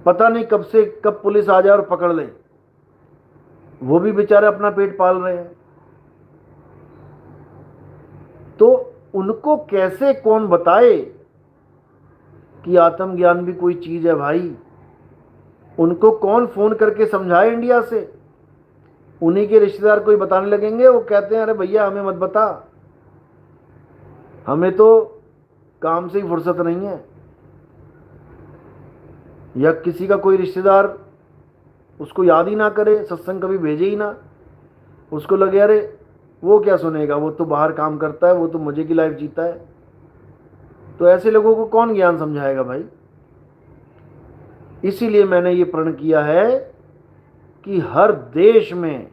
पता नहीं कब से कब पुलिस आ जाए और पकड़ ले। वो भी बेचारे अपना पेट पाल रहे हैं। तो उनको कैसे कौन बताए कि आत्मज्ञान भी कोई चीज है भाई? उनको कौन फोन करके समझाए इंडिया से? उन्हीं के रिश्तेदार कोई बताने लगेंगे। वो कहते हैं अरे भैया हमें मत बता, हमें तो काम से ही फुर्सत नहीं है। या किसी का कोई रिश्तेदार उसको याद ही ना करे, सत्संग कभी भेजे ही ना, उसको लगे अरे वो क्या सुनेगा, वो तो बाहर काम करता है, वो तो मजे की लाइफ जीता है। तो ऐसे लोगों को कौन ज्ञान समझाएगा भाई? इसीलिए मैंने ये प्रण किया है कि हर देश में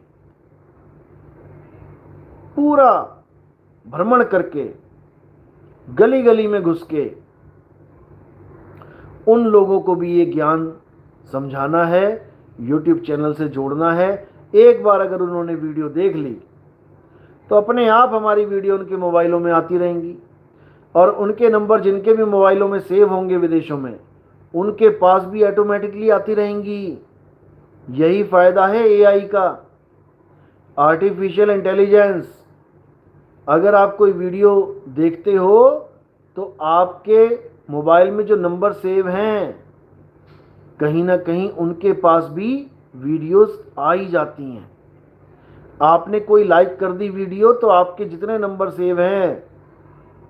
पूरा भ्रमण करके, गली गली में घुस के उन लोगों को भी ये ज्ञान समझाना है, यूट्यूब चैनल से जोड़ना है। एक बार अगर उन्होंने वीडियो देख ली तो अपने आप हमारी वीडियो उनके मोबाइलों में आती रहेंगी, और उनके नंबर जिनके भी मोबाइलों में सेव होंगे विदेशों में, उनके पास भी ऑटोमेटिकली आती रहेंगी। यही फायदा है एआई का, आर्टिफिशियल इंटेलिजेंस। अगर आप कोई वीडियो देखते हो तो आपके मोबाइल में जो नंबर सेव हैं, कहीं ना कहीं उनके पास भी वीडियोस आ ही जाती हैं। आपने कोई लाइक कर दी वीडियो तो आपके जितने नंबर सेव हैं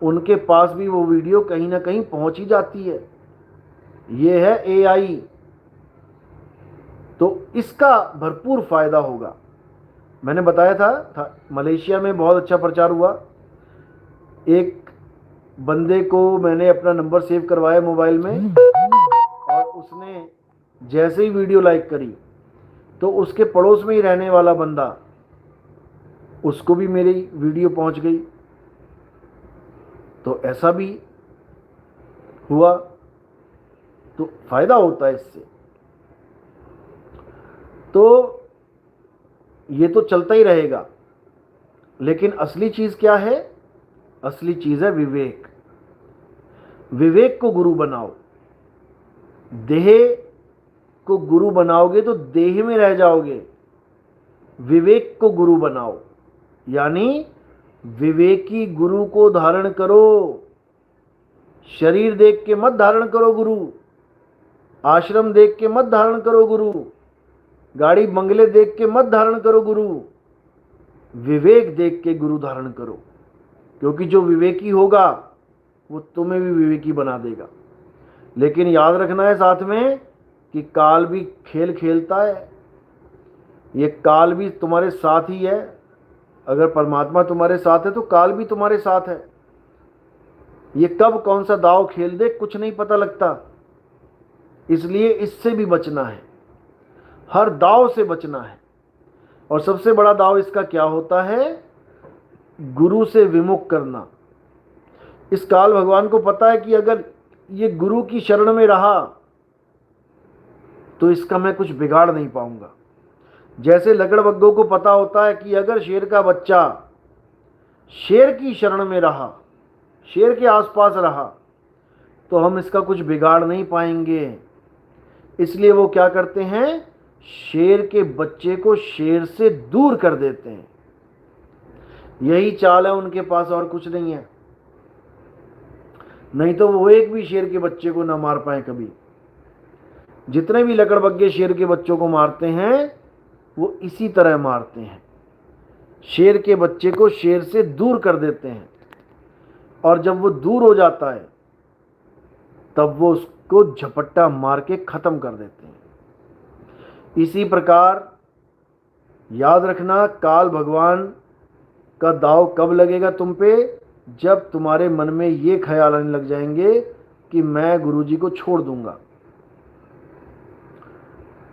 उनके पास भी वो वीडियो कहीं ना कहीं पहुंच ही जाती है। ये है एआई। तो इसका भरपूर फायदा होगा। मैंने बताया था मलेशिया में बहुत अच्छा प्रचार हुआ। एक बंदे को मैंने अपना नंबर सेव करवाया मोबाइल में, और उसने जैसे ही वीडियो लाइक करी तो उसके पड़ोस में ही रहने वाला बंदा, उसको भी मेरी वीडियो पहुंच गई। तो ऐसा भी हुआ। तो फायदा होता है इससे। तो ये तो चलता ही रहेगा, लेकिन असली चीज क्या है? असली चीज है विवेक। विवेक को गुरु बनाओ। देह को गुरु बनाओगे तो देह में रह जाओगे। विवेक को गुरु बनाओ, यानी विवेकी गुरु को धारण करो। शरीर देख के मत धारण करो गुरु, आश्रम देख के मत धारण करो गुरु, गाड़ी बंगले देख के मत धारण करो गुरु। विवेक देख के गुरु धारण करो, क्योंकि जो विवेकी होगा वो तुम्हें भी विवेकी बना देगा। लेकिन याद रखना है साथ में कि काल भी खेल खेलता है। ये काल भी तुम्हारे साथ ही है। अगर परमात्मा तुम्हारे साथ है तो काल भी तुम्हारे साथ है। ये कब कौन सा दाव खेल दे कुछ नहीं पता लगता। इसलिए इससे भी बचना है, हर दाव से बचना है। और सबसे बड़ा दाव इसका क्या होता है? गुरु से विमुख करना। इस काल भगवान को पता है कि अगर ये गुरु की शरण में रहा तो इसका मैं कुछ बिगाड़ नहीं पाऊंगा। जैसे लगड़बग्गों को पता होता है कि अगर शेर का बच्चा शेर की शरण में रहा, शेर के आसपास रहा, तो हम इसका कुछ बिगाड़ नहीं पाएंगे। इसलिए वो क्या करते हैं? शेर के बच्चे को शेर से दूर कर देते हैं। यही चाल है उनके पास, और कुछ नहीं है। नहीं तो वो एक भी शेर के बच्चे को ना मार पाए कभी। जितने भी लकड़बग्गे शेर के बच्चों को मारते हैं वो इसी तरह मारते हैं, शेर के बच्चे को शेर से दूर कर देते हैं, और जब वो दूर हो जाता है तब वो उसको झपट्टा मार के खत्म कर देते हैं। इसी प्रकार याद रखना, काल भगवान का दाव कब लगेगा तुम पे? जब तुम्हारे मन में ये ख्याल आने लग जाएंगे कि मैं गुरुजी को छोड़ दूंगा,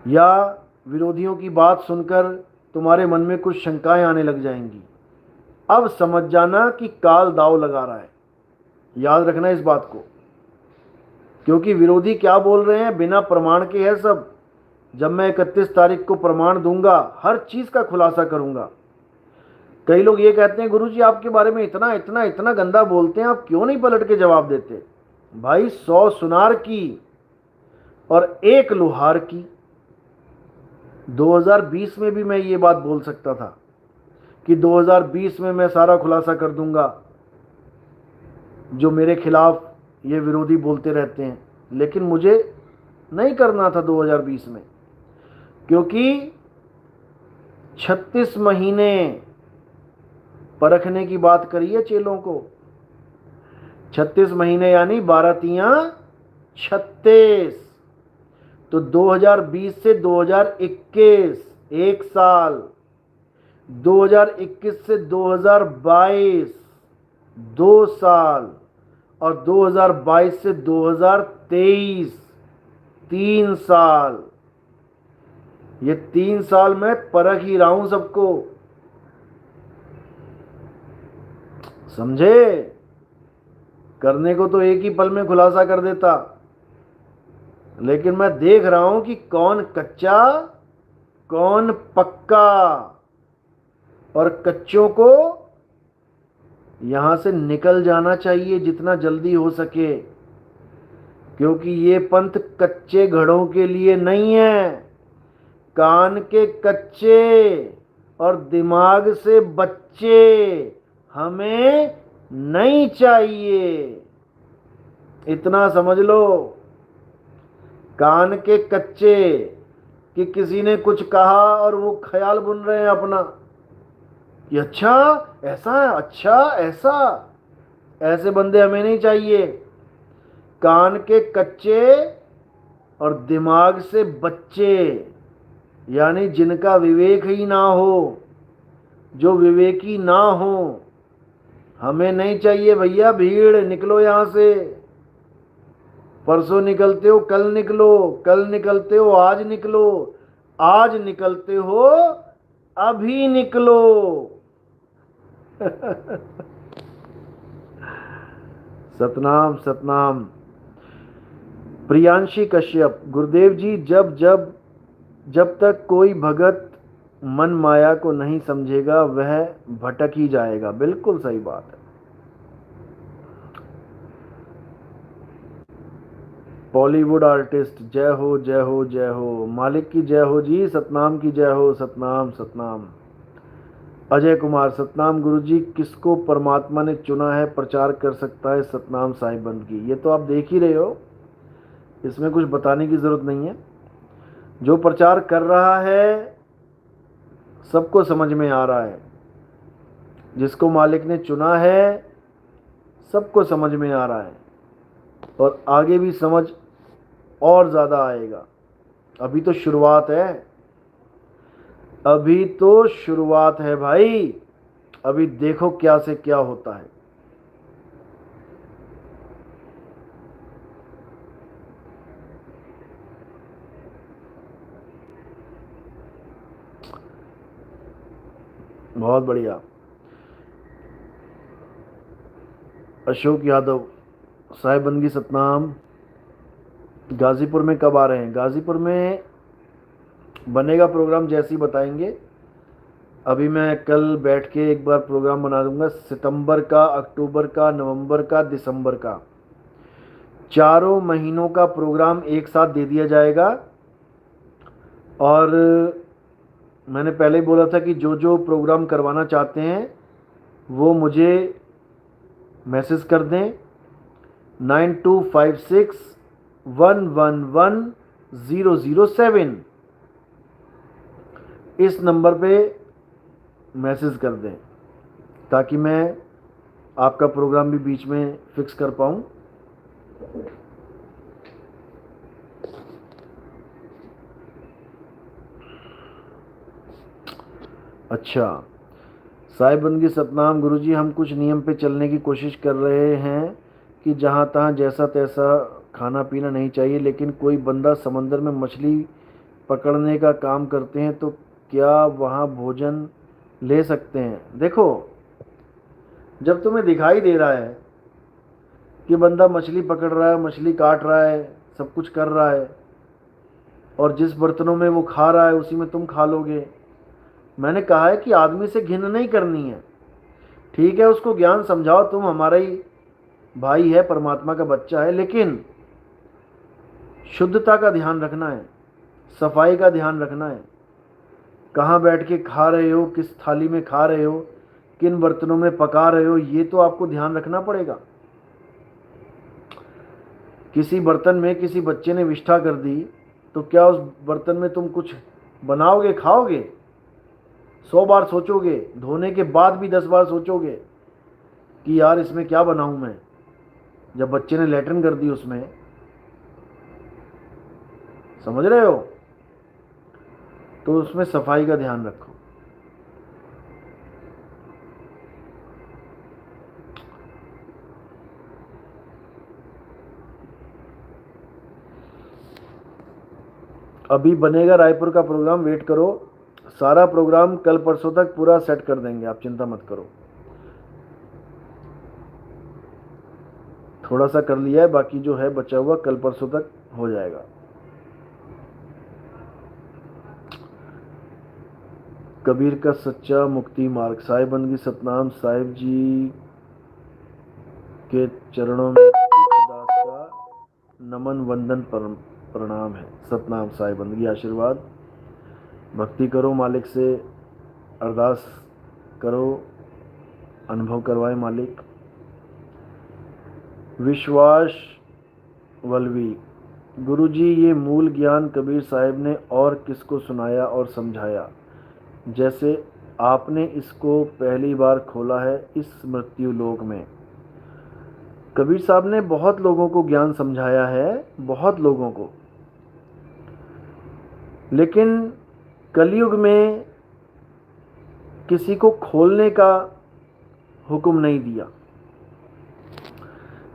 या विरोधियों की बात सुनकर तुम्हारे मन में कुछ शंकाएं आने लग जाएंगी। अब समझ जाना कि काल दाव लगा रहा है। याद रखना इस बात को, क्योंकि विरोधी क्या बोल रहे हैं बिना प्रमाण के है सब। जब मैं 31 तारीख को प्रमाण दूंगा, हर चीज का खुलासा करूंगा। कई लोग ये कहते हैं गुरुजी आपके बारे में इतना इतना इतना गंदा बोलते हैं, आप क्यों नहीं पलट के जवाब देते? भाई 100 सुनार की और 1 लुहार की। 2020 में भी मैं ये बात बोल सकता था कि 2020 में मैं सारा खुलासा कर दूंगा जो मेरे खिलाफ ये विरोधी बोलते रहते हैं, लेकिन मुझे नहीं करना था 2020 में, क्योंकि 36 महीने परखने की बात करी है चेलों को। 36 महीने यानी 12 तियां 36। तो 2020 से 2021 1 साल, 2021 से 2022 2 साल, और 2022 से 2023 3 साल। ये 3 साल मैं परख ही रहा हूं सबको, समझे? करने को तो एक ही पल में खुलासा कर देता, लेकिन मैं देख रहा हूं कि कौन कच्चा कौन पक्का, और कच्चों को यहां से निकल जाना चाहिए जितना जल्दी हो सके, क्योंकि ये पंथ कच्चे घड़ों के लिए नहीं है। कान के कच्चे और दिमाग से बच्चे हमें नहीं चाहिए, इतना समझ लो। कान के कच्चे कि किसी ने कुछ कहा और वो ख्याल बुन रहे हैं अपना कि अच्छा ऐसा है, अच्छा ऐसा, ऐसे बंदे हमें नहीं चाहिए। कान के कच्चे और दिमाग से बच्चे, यानी जिनका विवेक ही ना हो, जो विवेकी ना हो, हमें नहीं चाहिए भैया। भीड़, निकलो यहां से। परसों निकलते हो कल निकलो, कल निकलते हो आज निकलो, आज निकलते हो अभी निकलो। सतनाम सतनाम। प्रियांशी कश्यप, गुरुदेव जी जब तक कोई भगत मन माया को नहीं समझेगा वह भटक ही जाएगा। बिल्कुल सही बात है। बॉलीवुड आर्टिस्ट, जय हो जय हो जय हो। मालिक की जय हो जी, सतनाम की जय हो। सतनाम सतनाम। अजय कुमार, सतनाम गुरुजी, किसको परमात्मा ने चुना है प्रचार कर सकता है सतनाम साहिबंद की? ये तो आप देख ही रहे हो, इसमें कुछ बताने की जरूरत नहीं है। जो प्रचार कर रहा है सबको समझ में आ रहा है, जिसको मालिक ने चुना है सबको समझ में आ रहा है, और आगे भी समझ और ज़्यादा आएगा। अभी तो शुरुआत है, अभी तो शुरुआत है भाई। अभी देखो क्या से क्या होता है। बहुत बढ़िया। अशोक यादव, साहिबंदगी सतनाम। गाजीपुर में कब आ रहे हैं? गाजीपुर में बनेगा प्रोग्राम, जैसे ही बताएंगे। अभी मैं कल बैठ के एक बार प्रोग्राम बना दूंगा, सितंबर का, अक्टूबर का, नवंबर का, दिसंबर का, 4 महीनों का प्रोग्राम एक साथ दे दिया जाएगा। और मैंने पहले ही बोला था कि जो जो प्रोग्राम करवाना चाहते हैं वो मुझे मैसेज कर दें 9256111000 007 इस नंबर पे मैसेज कर दें ताकि मैं आपका प्रोग्राम भी बीच में फिक्स कर पाऊँ। अच्छा, साहिब बंदगी सतनाम। गुरुजी, हम कुछ नियम पे चलने की कोशिश कर रहे हैं कि जहाँ तहाँ जैसा तैसा खाना पीना नहीं चाहिए, लेकिन कोई बंदा समंदर में मछली पकड़ने का काम करते हैं तो क्या वहाँ भोजन ले सकते हैं? देखो, जब तुम्हें दिखाई दे रहा है कि बंदा मछली पकड़ रहा है, मछली काट रहा है, सब कुछ कर रहा है, और जिस बर्तनों में वो खा रहा है उसी में तुम खा लोगे। मैंने कहा है कि आदमी से घिन नहीं करनी है। ठीक है, उसको ज्ञान समझाओ, तुम हमारा ही भाई है, परमात्मा का बच्चा है, लेकिन शुद्धता का ध्यान रखना है, सफाई का ध्यान रखना है। कहाँ बैठ के खा रहे हो, किस थाली में खा रहे हो, किन बर्तनों में पका रहे हो, ये तो आपको ध्यान रखना पड़ेगा। किसी बर्तन में किसी बच्चे ने विष्ठा कर दी तो क्या उस बर्तन में तुम कुछ बनाओगे, खाओगे? 100 बार सोचोगे, धोने के बाद भी 10 बार सोचोगे कि यार इसमें क्या बनाऊं मैं। जब बच्चे ने लेटरिन कर दी उसमें, समझ रहे हो? तो उसमें सफाई का ध्यान रखो। अभी बनेगा रायपुर का प्रोग्राम, वेट करो। सारा प्रोग्राम कल परसों तक पूरा सेट कर देंगे, आप चिंता मत करो। थोड़ा सा कर लिया है, बाकी जो है बचा हुआ कल परसों तक हो जाएगा। कबीर का सच्चा मुक्ति मार्ग। साहिब बंदगी सतनाम। साहिब जी के चरणों में दास का नमन वंदन प्रणाम है। सतनाम साहिब बंदगी आशीर्वाद। भक्ति करो, मालिक से अरदास करो, अनुभव करवाए मालिक। विश्वास वल्वी। गुरुजी, ये मूल ज्ञान कबीर साहिब ने और किसको सुनाया और समझाया? जैसे आपने इसको पहली बार खोला है इस मृत्यु लोक में। कबीर साहब ने बहुत लोगों को ज्ञान समझाया है, बहुत लोगों को, लेकिन कलयुग में किसी को खोलने का हुक्म नहीं दिया।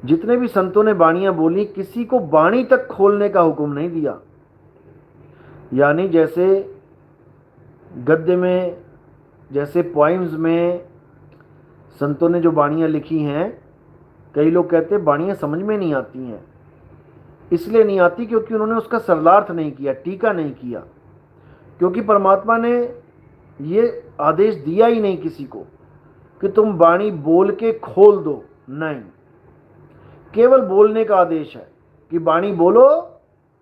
जितने भी संतों ने बाणियां बोली, किसी को बाणी तक खोलने का हुक्म नहीं दिया। यानी जैसे गद्य में, जैसे पोइम्स में संतों ने जो बाणियां लिखी हैं, कई लोग कहते हैं बाणियां समझ में नहीं आती हैं। इसलिए नहीं आती क्योंकि उन्होंने उसका सरलार्थ नहीं किया, टीका नहीं किया। क्योंकि परमात्मा ने ये आदेश दिया ही नहीं किसी को कि तुम बाणी बोल के खोल दो, नहीं। केवल बोलने का आदेश है कि बाणी बोलो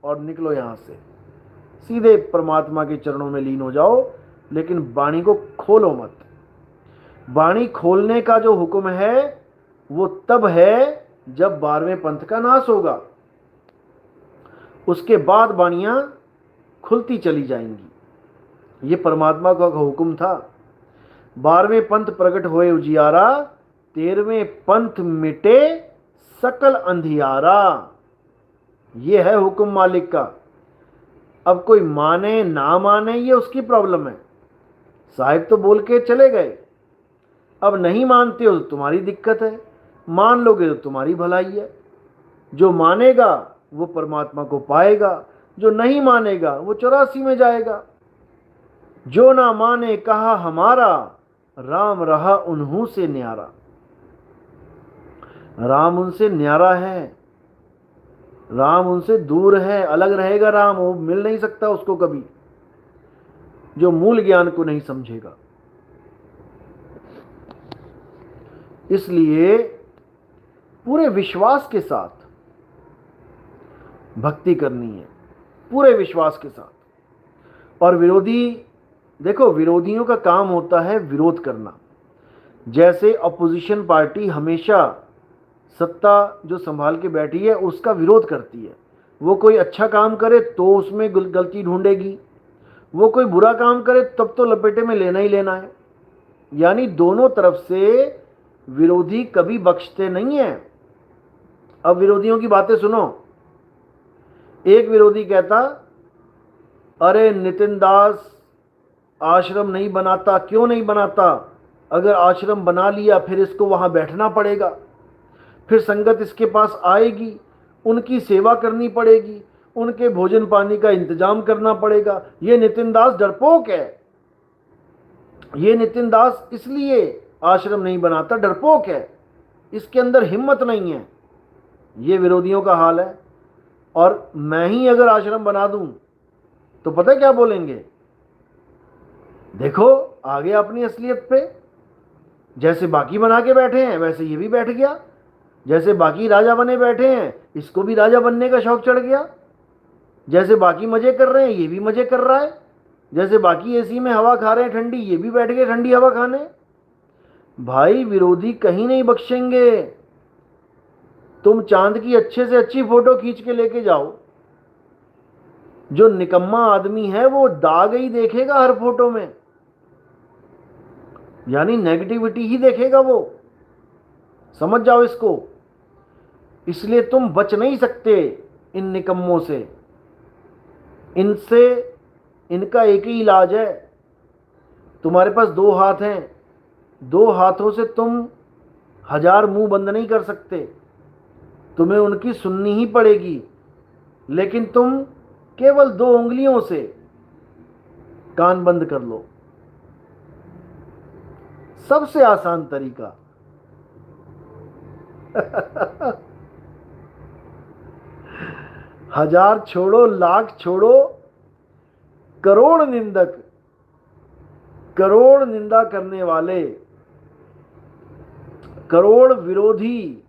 और निकलो यहां से, सीधे परमात्मा के चरणों में लीन हो जाओ, लेकिन बाणी को खोलो मत। बाणी खोलने का जो हुक्म है वो तब है जब 12वें पंथ का नाश होगा, उसके बाद बाणियां खुलती चली जाएंगी। ये परमात्मा का हुक्म था। 12वें पंथ प्रकट होए उजियारा, 13वें पंथ मिटे सकल अंधियारा। ये है हुक्म मालिक का। अब कोई माने ना माने ये उसकी प्रॉब्लम है। साहिब तो बोल के चले गए, अब नहीं मानते हो तो तुम्हारी दिक्कत है, मान लोगे तो तुम्हारी भलाई है। जो मानेगा वो परमात्मा को पाएगा, जो नहीं मानेगा वो 84 में जाएगा। जो ना माने कहा हमारा, राम रहा उन्हों से न्यारा। राम उनसे न्यारा है, राम उनसे दूर है, अलग रहेगा राम, वो मिल नहीं सकता उसको कभी, जो मूल ज्ञान को नहीं समझेगा। इसलिए पूरे विश्वास के साथ भक्ति करनी है, पूरे विश्वास के साथ। और विरोधी, देखो विरोधियों का काम होता है विरोध करना। जैसे अपोजिशन पार्टी हमेशा सत्ता जो संभाल के बैठी है उसका विरोध करती है, वो कोई अच्छा काम करे तो उसमें गलती ढूंढेगी, वो कोई बुरा काम करे तब तो लपेटे में लेना ही लेना है। यानी दोनों तरफ से विरोधी कभी बख्शते नहीं है। अब विरोधियों की बातें सुनो। एक विरोधी कहता, अरे नितिन दास आश्रम नहीं बनाता। क्यों नहीं बनाता? अगर आश्रम बना लिया फिर इसको वहां बैठना पड़ेगा, फिर संगत इसके पास आएगी, उनकी सेवा करनी पड़ेगी, उनके भोजन पानी का इंतजाम करना पड़ेगा। ये नितिन दास डरपोक है। ये नितिन दास इसलिए आश्रम नहीं बनाता, डरपोक है, इसके अंदर हिम्मत नहीं है। ये विरोधियों का हाल है। और मैं ही अगर आश्रम बना दूं तो पता है क्या बोलेंगे? देखो आ गया अपनी असलियत पे। जैसे बाकी बना के बैठे हैं वैसे ये भी बैठ गया। जैसे बाकी राजा बने बैठे हैं इसको भी राजा बनने का शौक चढ़ गया। जैसे बाकी मजे कर रहे हैं ये भी मजे कर रहा है। जैसे बाकी एसी में हवा खा रहे हैं ठंडी, ये भी बैठ गए ठंडी हवा खाने। भाई विरोधी कहीं नहीं बख्शेंगे। तुम चांद की अच्छे से अच्छी फोटो खींच के लेके जाओ, जो निकम्मा आदमी है वो दाग ही देखेगा हर फोटो में, यानी नेगेटिविटी ही देखेगा वो। समझ जाओ इसको। इसलिए तुम बच नहीं सकते इन निकम्मों से। इनसे इनका एक ही इलाज है। तुम्हारे पास दो हाथ हैं, दो हाथों से तुम 1000 मुंह बंद नहीं कर सकते। तुम्हें उनकी सुननी ही पड़ेगी, लेकिन तुम केवल 2 उंगलियों से कान बंद कर लो। सबसे आसान तरीका। हजार छोड़ो, लाख छोड़ो, करोड़ निंदक, करोड़ निंदा करने वाले, करोड़ विरोधी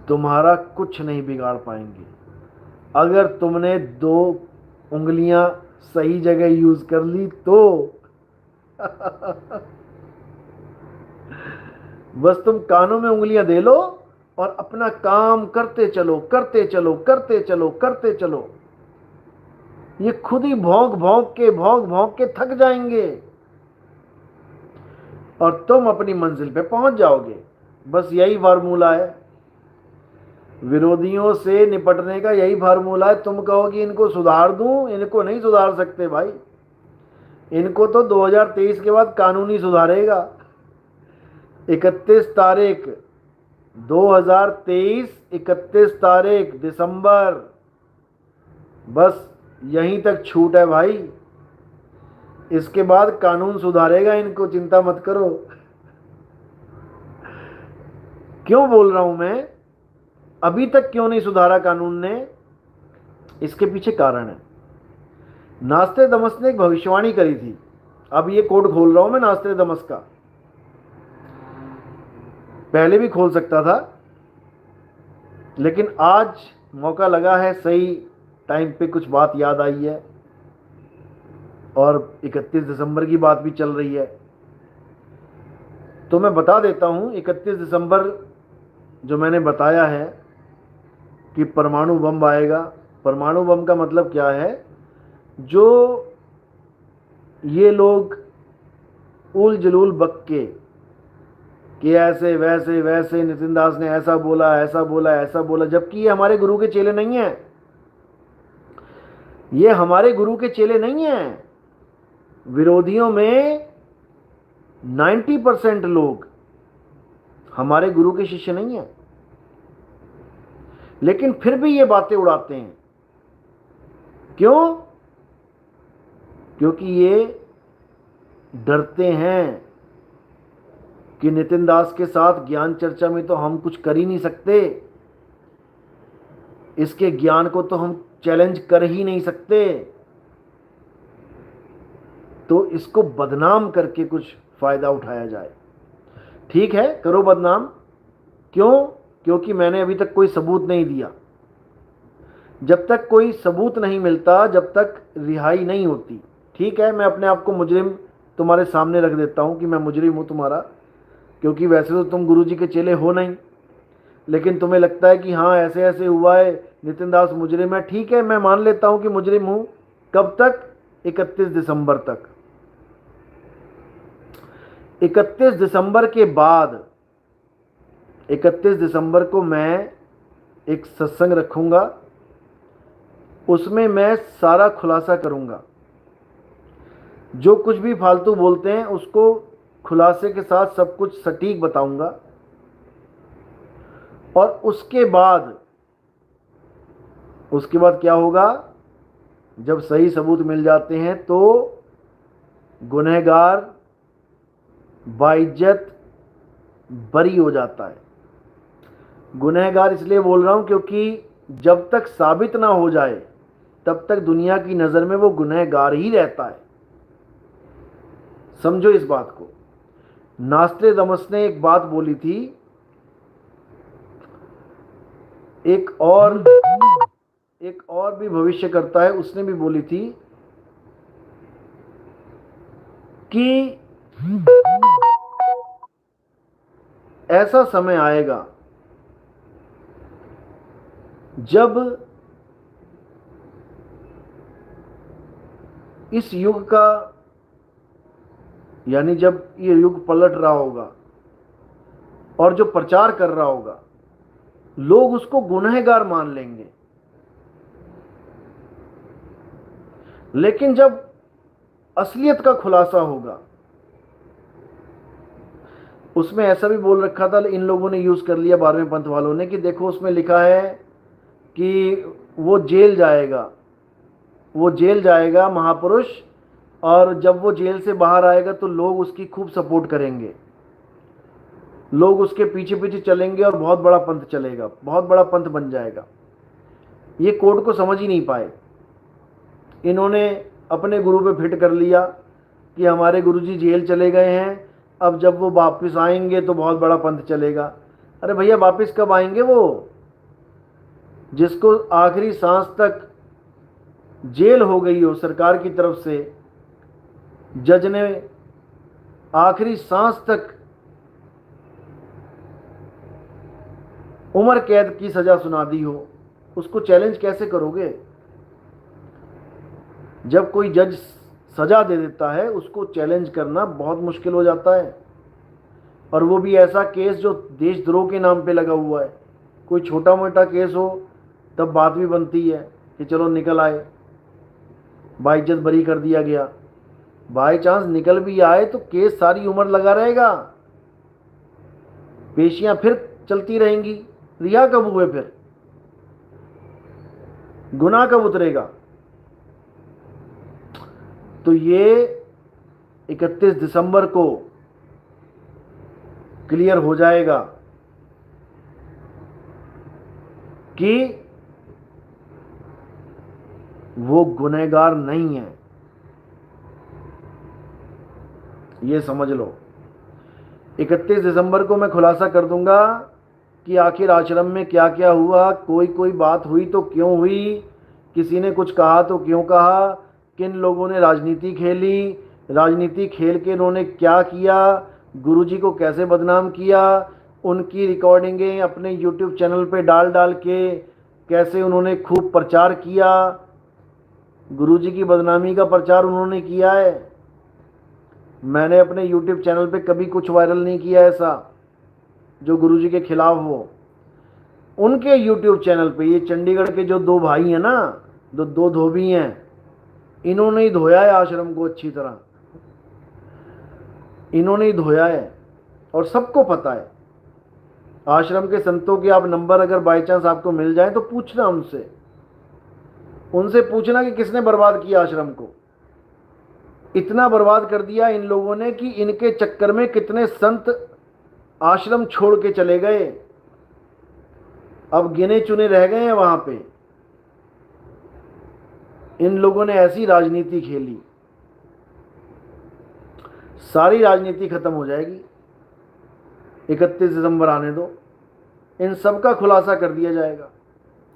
तुम्हारा कुछ नहीं बिगाड़ पाएंगे। अगर तुमने 2 उंगलियां सही जगह यूज कर ली तो। बस तुम कानों में उंगलियां दे लो और अपना काम करते चलो, करते चलो, करते चलो, करते चलो। ये खुद ही भौंक भौंक के थक जाएंगे और तुम अपनी मंजिल पे पहुंच जाओगे। बस यही फार्मूला है विरोधियों से निपटने का। यही फार्मूला है। तुम कहोगे इनको सुधार दूं, इनको नहीं सुधार सकते भाई। इनको तो 2023 के बाद कानूनी सुधारेगा। 31 तारीख 2023, 31 तारीख दिसंबर, बस यहीं तक छूट है भाई। इसके बाद कानून सुधारेगा इनको, चिंता मत करो। क्यों बोल रहा हूं मैं, अभी तक क्यों नहीं सुधारा कानून ने? इसके पीछे कारण है। नास्त्रेदमस ने एक भविष्यवाणी करी थी। अब ये कोड खोल रहा हूं मैं नास्त्रेदमस का, पहले भी खोल सकता था, लेकिन आज मौका लगा है, सही टाइम पे कुछ बात याद आई है और 31 दिसंबर की बात भी चल रही है। तो मैं बता देता हूं 31 दिसंबर जो मैंने बताया है कि परमाणु बम आएगा। परमाणु बम का मतलब क्या है? जो ये लोग उल जलूल बक्के कि ऐसे वैसे वैसे नितिन दास ने ऐसा बोला, ऐसा बोला, ऐसा बोला, जबकि ये हमारे गुरु के चेले नहीं हैं। ये हमारे गुरु के चेले नहीं हैं। विरोधियों में 90% लोग हमारे गुरु के शिष्य नहीं हैं, लेकिन फिर भी ये बातें उड़ाते हैं। क्यों? क्योंकि ये डरते हैं कि नितिन दास के साथ ज्ञान चर्चा में तो हम कुछ कर ही नहीं सकते, इसके ज्ञान को तो हम चैलेंज कर ही नहीं सकते, तो इसको बदनाम करके कुछ फायदा उठाया जाए। ठीक है, करो बदनाम। क्यों? क्योंकि मैंने अभी तक कोई सबूत नहीं दिया। जब तक कोई सबूत नहीं मिलता, जब तक रिहाई नहीं होती। ठीक है, मैं अपने आप को मुजरिम तुम्हारे सामने रख देता हूं कि मैं मुजरिम हूं तुम्हारा, क्योंकि वैसे तो तुम गुरुजी के चेले हो नहीं, लेकिन तुम्हें लगता है कि हाँ ऐसे ऐसे हुआ है, नितिन दास मुजरिम है, ठीक है मैं मान लेता हूं कि मुजरिम हूं। कब तक? 31 दिसंबर तक। 31 दिसंबर के बाद 31 दिसंबर को मैं एक सत्संग रखूंगा, उसमें मैं सारा खुलासा करूंगा। जो कुछ भी फालतू बोलते हैं उसको खुलासे के साथ सब कुछ सटीक बताऊंगा। और उसके बाद क्या होगा? जब सही सबूत मिल जाते हैं तो गुनहगार बाइज्जत बरी हो जाता है। गुनहगार इसलिए बोल रहा हूं क्योंकि जब तक साबित ना हो जाए तब तक दुनिया की नज़र में वो गुनहगार ही रहता है। समझो इस बात को। नास्त्रेदमस ने एक बात बोली थी, एक और भी भविष्य करता है, उसने भी बोली थी कि ऐसा समय आएगा जब इस युग का, यानी जब ये युग पलट रहा होगा और जो प्रचार कर रहा होगा लोग उसको गुनहगार मान लेंगे, लेकिन जब असलियत का खुलासा होगा, उसमें ऐसा भी बोल रखा था, इन लोगों ने यूज कर लिया 12वें पंथ वालों ने, कि देखो उसमें लिखा है कि वो जेल जाएगा महापुरुष, और जब वो जेल से बाहर आएगा तो लोग उसकी खूब सपोर्ट करेंगे, लोग उसके पीछे पीछे चलेंगे और बहुत बड़ा पंथ चलेगा, बहुत बड़ा पंथ बन जाएगा। ये कोड को समझ ही नहीं पाए। इन्होंने अपने गुरु पे फिट कर लिया कि हमारे गुरुजी जेल चले गए हैं, अब जब वो वापस आएंगे तो बहुत बड़ा पंथ चलेगा। अरे भैया वापस कब आएंगे? वो जिसको आखिरी सांस तक जेल हो गई हो सरकार की तरफ से, जज ने आखिरी सांस तक उम्र कैद की सजा सुना दी हो, उसको चैलेंज कैसे करोगे? जब कोई जज सजा दे देता है उसको चैलेंज करना बहुत मुश्किल हो जाता है, और वो भी ऐसा केस जो देशद्रोह के नाम पे लगा हुआ है। कोई छोटा मोटा केस हो तब बात भी बनती है कि चलो निकल आए, बाइज्जत बरी कर दिया गया। बाई चांस निकल भी आए तो केस सारी उम्र लगा रहेगा, पेशियां फिर चलती रहेंगी, रिहा कब हुए? फिर गुनाह कब उतरेगा? तो ये 31 दिसंबर को क्लियर हो जाएगा कि वो गुनहगार नहीं है, ये समझ लो। 31 दिसंबर को मैं खुलासा कर दूंगा कि आखिर आश्रम में क्या क्या हुआ, कोई बात हुई तो क्यों हुई, किसी ने कुछ कहा तो क्यों कहा, किन लोगों ने राजनीति खेली, राजनीति खेल के इन्होंने क्या किया, गुरुजी को कैसे बदनाम किया, उनकी रिकॉर्डिंगें अपने YouTube चैनल पे डाल डाल के कैसे उन्होंने खूब प्रचार किया। गुरुजी की बदनामी का प्रचार उन्होंने किया है। मैंने अपने YouTube चैनल पे कभी कुछ वायरल नहीं किया ऐसा जो गुरुजी के खिलाफ हो। उनके YouTube चैनल पे ये चंडीगढ़ के जो दो भाई हैं ना, दो धोबी हैं, इन्होंने ही धोया है आश्रम को अच्छी तरह, इन्होंने ही धोया है, और सबको पता है। आश्रम के संतों के आप नंबर अगर बाई चांस आपको मिल जाए तो पूछना उनसे पूछना कि किसने बर्बाद किया आश्रम को। इतना बर्बाद कर दिया इन लोगों ने कि इनके चक्कर में कितने संत आश्रम छोड़ के चले गए, अब गिने चुने रह गए हैं वहां पे। इन लोगों ने ऐसी राजनीति खेली, सारी राजनीति खत्म हो जाएगी। 31 दिसंबर आने दो, इन सब का खुलासा कर दिया जाएगा,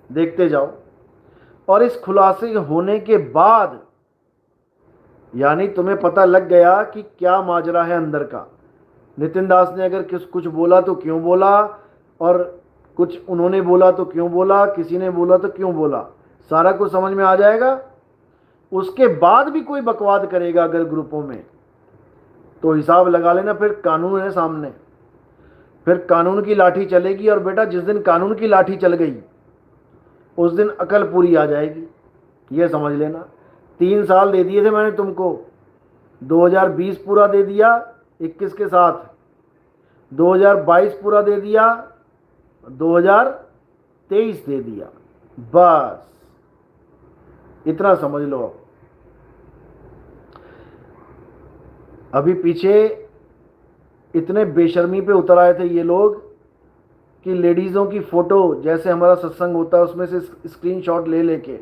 देखते जाओ। और इस खुलासे होने के बाद यानी तुम्हें पता लग गया कि क्या माजरा है अंदर का। नितिन दास ने अगर कुछ बोला तो क्यों बोला, और कुछ उन्होंने बोला तो क्यों बोला, किसी ने बोला तो क्यों बोला, सारा कुछ समझ में आ जाएगा। उसके बाद भी कोई बकवाद करेगा अगर ग्रुपों में, तो हिसाब लगा लेना, फिर कानून है सामने, फिर कानून की लाठी चलेगी। और बेटा जिस दिन कानून की लाठी चल गई उस दिन अकल पूरी आ जाएगी, ये समझ लेना। 3 साल दे दिए थे मैंने तुमको, 2020 पूरा दे दिया 21 के साथ, 2022 पूरा दे दिया, 2023 दे दिया, बस इतना समझ लो। अभी पीछे इतने बेशर्मी पे उतर आए थे ये लोग कि लेडीज़ों की फ़ोटो, जैसे हमारा सत्संग होता है उसमें से स्क्रीनशॉट ले लेके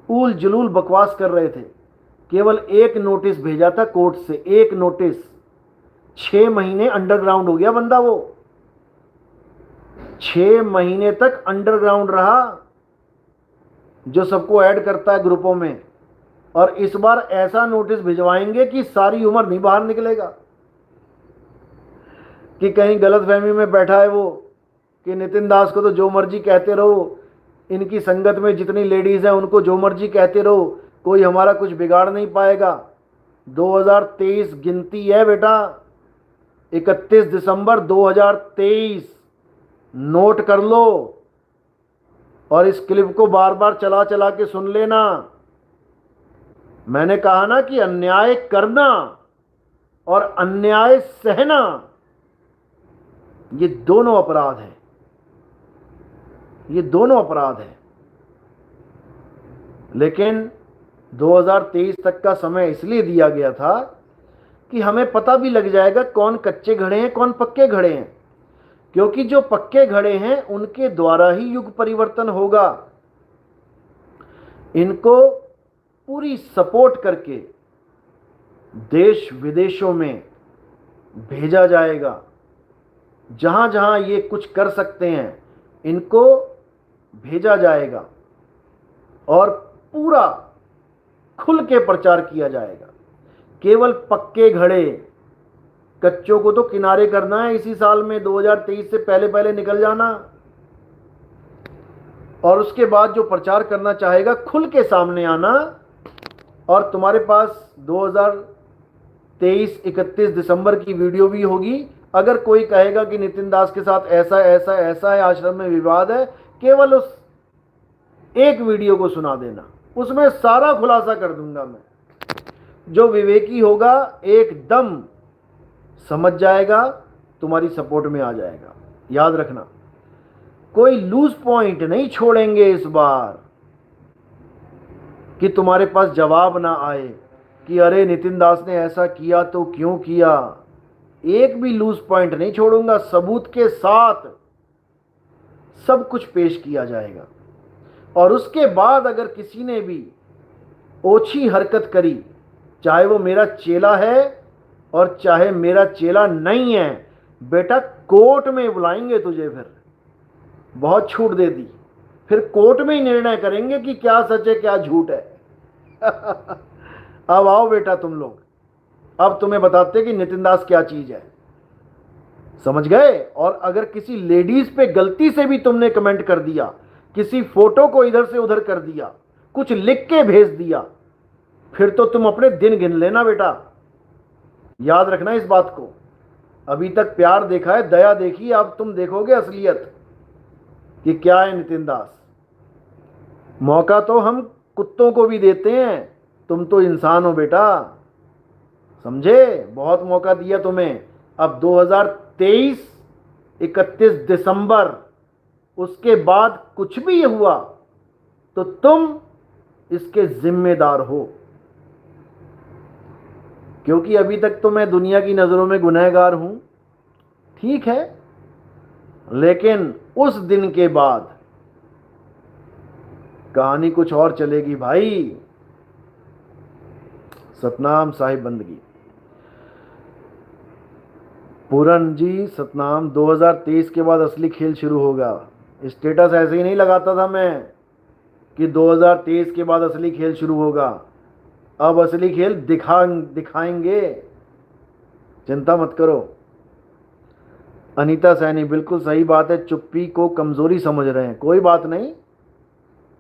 ऊल जलूल बकवास कर रहे थे। केवल एक नोटिस भेजा था कोर्ट से, एक नोटिस, 6 महीने अंडरग्राउंड हो गया बंदा, वो 6 महीने तक अंडरग्राउंड रहा, जो सबको ऐड करता है ग्रुपों में। और इस बार ऐसा नोटिस भिजवाएंगे कि सारी उम्र नहीं बाहर निकलेगा। कि कहीं गलतफहमी में बैठा है वो कि नितिन दास को तो जो मर्जी कहते रहो, इनकी संगत में जितनी लेडीज़ हैं उनको जो मर्जी कहते रहो, कोई हमारा कुछ बिगाड़ नहीं पाएगा। 2023 गिनती है बेटा, 31 दिसंबर 2023, नोट कर लो और इस क्लिप को बार बार चला चला के सुन लेना। मैंने कहा ना कि अन्याय करना और अन्याय सहना ये दोनों अपराध हैं, ये दोनों अपराध हैं। लेकिन 2023 तक का समय इसलिए दिया गया था कि हमें पता भी लग जाएगा कौन कच्चे घड़े हैं कौन पक्के घड़े हैं, क्योंकि जो पक्के घड़े हैं उनके द्वारा ही युग परिवर्तन होगा। इनको पूरी सपोर्ट करके देश विदेशों में भेजा जाएगा, जहां जहां ये कुछ कर सकते हैं इनको भेजा जाएगा और पूरा खुल के प्रचार किया जाएगा। केवल पक्के घड़े, कच्चों को तो किनारे करना है इसी साल में, 2023 से पहले पहले निकल जाना। और उसके बाद जो प्रचार करना चाहेगा खुल के सामने आना। और तुम्हारे पास 2023 31 दिसंबर की वीडियो भी होगी। अगर कोई कहेगा कि नितिन दास के साथ ऐसा ऐसा ऐसा है, आश्रम में विवाद है, केवल उस एक वीडियो को सुना देना, उसमें सारा खुलासा कर दूंगा मैं। जो विवेकी होगा एकदम समझ जाएगा, तुम्हारी सपोर्ट में आ जाएगा। याद रखना, कोई लूज पॉइंट नहीं छोड़ेंगे इस बार कि तुम्हारे पास जवाब ना आए कि अरे नितिन दास ने ऐसा किया तो क्यों किया। एक भी लूज पॉइंट नहीं छोड़ूंगा, सबूत के साथ सब कुछ पेश किया जाएगा। और उसके बाद अगर किसी ने भी ओछी हरकत करी, चाहे वो मेरा चेला है और चाहे मेरा चेला नहीं है, बेटा कोर्ट में बुलाएंगे तुझे। फिर बहुत छूट दे दी, फिर कोर्ट में ही निर्णय करेंगे कि क्या सच है क्या झूठ है। अब आओ बेटा तुम लोग, अब तुम्हें बताते कि नितिन दास क्या चीज है, समझ गए। और अगर किसी लेडीज पे गलती से भी तुमने कमेंट कर दिया, किसी फोटो को इधर से उधर कर दिया, कुछ लिख के भेज दिया, फिर तो तुम अपने दिन गिन लेना बेटा। याद रखना इस बात को। अभी तक प्यार देखा है, दया देखी, अब तुम देखोगे असलियत कि क्या है नितिन दास। मौका तो हम कुत्तों को भी देते हैं, तुम तो इंसान हो बेटा, समझे। बहुत मौका दिया तुम्हें। अब 2023 31 दिसंबर, उसके बाद कुछ भी ये हुआ तो तुम इसके जिम्मेदार हो, क्योंकि अभी तक तो मैं दुनिया की नजरों में गुनहगार हूं, ठीक है। लेकिन उस दिन के बाद कहानी कुछ और चलेगी भाई। सतनाम साहिब बंदगी। पूरन जी सतनाम, 2023 के बाद असली खेल शुरू होगा। स्टेटस ऐसे ही नहीं लगाता था मैं कि 2023 के बाद असली खेल शुरू होगा। अब असली खेल दिखाएंगे, चिंता मत करो। अनीता सैनी, बिल्कुल सही बात है, चुप्पी को कमजोरी समझ रहे हैं। कोई बात नहीं,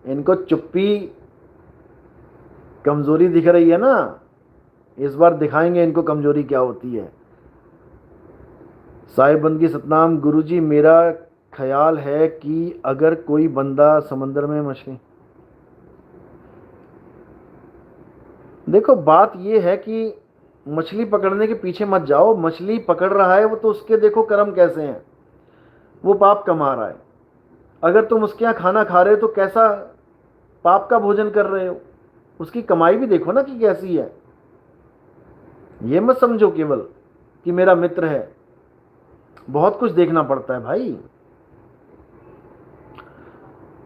इनको चुप्पी कमजोरी दिख रही है ना, इस बार दिखाएंगे इनको कमजोरी क्या होती है। साहिब बंदगी सतनाम, गुरुजी मेरा ख्याल है कि अगर कोई बंदा समंदर में मछली, देखो बात ये है कि मछली पकड़ने के पीछे मत जाओ, मछली पकड़ रहा है वो तो उसके देखो कर्म कैसे हैं, वो पाप कमा रहा है। अगर तुम उसके यहाँ खाना खा रहे हो तो कैसा पाप का भोजन कर रहे हो, उसकी कमाई भी देखो ना कि कैसी है। ये मत समझो केवल कि मेरा मित्र है, बहुत कुछ देखना पड़ता है भाई।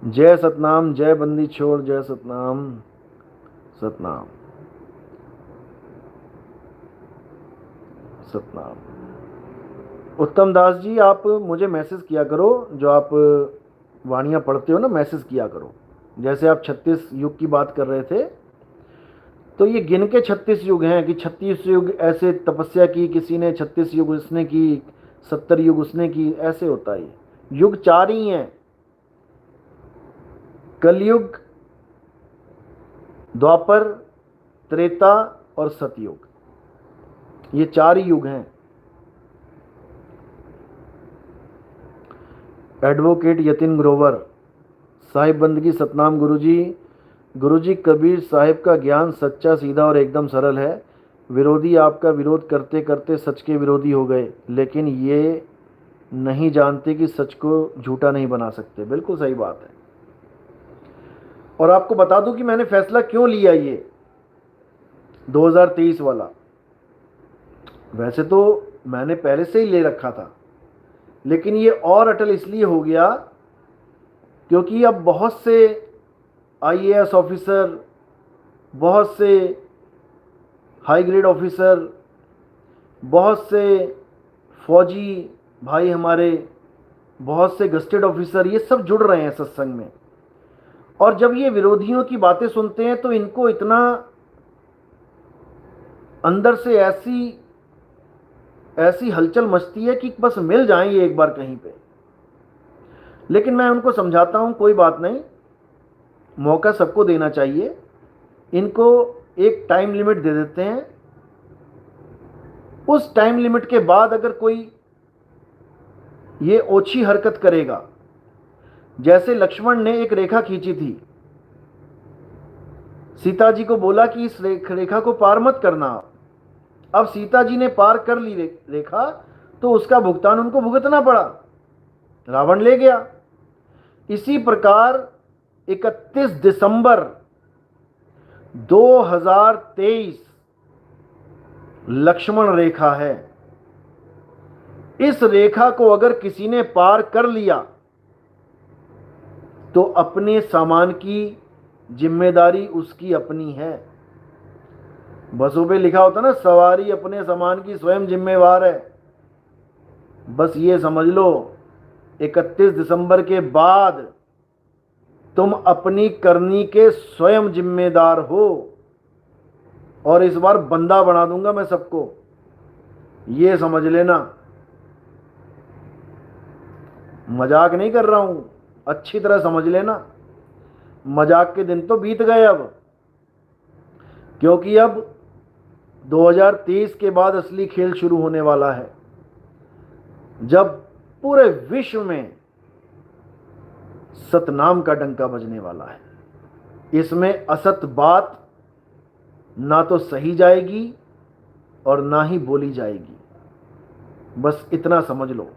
जय सतनाम, जय बंदी छोड़, जय सतनाम सतनाम सतनाम। उत्तम दास जी, आप मुझे मैसेज किया करो, जो आप वाणियाँ पढ़ते हो ना, मैसेज किया करो। जैसे आप 36 युग की बात कर रहे थे, तो ये गिन के 36 युग हैं कि 36 युग ऐसे तपस्या की किसी ने, 36 युग उसने की, 70 युग उसने की, ऐसे होता है। युग 4 ही हैं, कलयुग, द्वापर, त्रेता और सतयुग, ये 4 ही युग हैं। एडवोकेट यतिन ग्रोवर, साहिब बंदगी सतनाम गुरुजी। गुरुजी कबीर साहिब का ज्ञान सच्चा, सीधा और एकदम सरल है। विरोधी आपका विरोध करते करते सच के विरोधी हो गए, लेकिन ये नहीं जानते कि सच को झूठा नहीं बना सकते। बिल्कुल सही बात है। और आपको बता दूं कि मैंने फैसला क्यों लिया ये 2023 वाला। वैसे तो मैंने पहले से ही ले रखा था, लेकिन ये और अटल इसलिए हो गया क्योंकि अब बहुत से आईएएस ऑफिसर, बहुत से हाई ग्रेड ऑफिसर, बहुत से फौजी भाई हमारे, बहुत से गस्टेड ऑफिसर, ये सब जुड़ रहे हैं सत्संग में। और जब ये विरोधियों की बातें सुनते हैं तो इनको इतना अंदर से ऐसी ऐसी हलचल मचती है कि बस मिल जाएं ये एक बार कहीं पे। लेकिन मैं उनको समझाता हूं, कोई बात नहीं, मौका सबको देना चाहिए। इनको एक टाइम लिमिट दे देते हैं, उस टाइम लिमिट के बाद अगर कोई ये ओछी हरकत करेगा, जैसे लक्ष्मण ने एक रेखा खींची थी, सीता जी को बोला कि इस रेखा को पार मत करना। अब सीता जी ने पार कर ली रेखा, तो उसका भुगतान उनको भुगतना पड़ा, रावण ले गया। इसी प्रकार 31 दिसंबर 2023 लक्ष्मण रेखा है। इस रेखा को अगर किसी ने पार कर लिया तो अपने सामान की जिम्मेदारी उसकी अपनी है। बसों पे लिखा होता ना, सवारी अपने सामान की स्वयं जिम्मेवार है। बस ये समझ लो, 31 दिसंबर के बाद तुम अपनी करनी के स्वयं जिम्मेदार हो। और इस बार बंदा बना दूंगा मैं सबको, ये समझ लेना। मजाक नहीं कर रहा हूं, अच्छी तरह समझ लेना। मजाक के दिन तो बीत गए अब, क्योंकि अब 2023 के बाद असली खेल शुरू होने वाला है, जब पूरे विश्व में सतनाम का डंका बजने वाला है। इसमें असत बात ना तो सही जाएगी और ना ही बोली जाएगी, बस इतना समझ लो।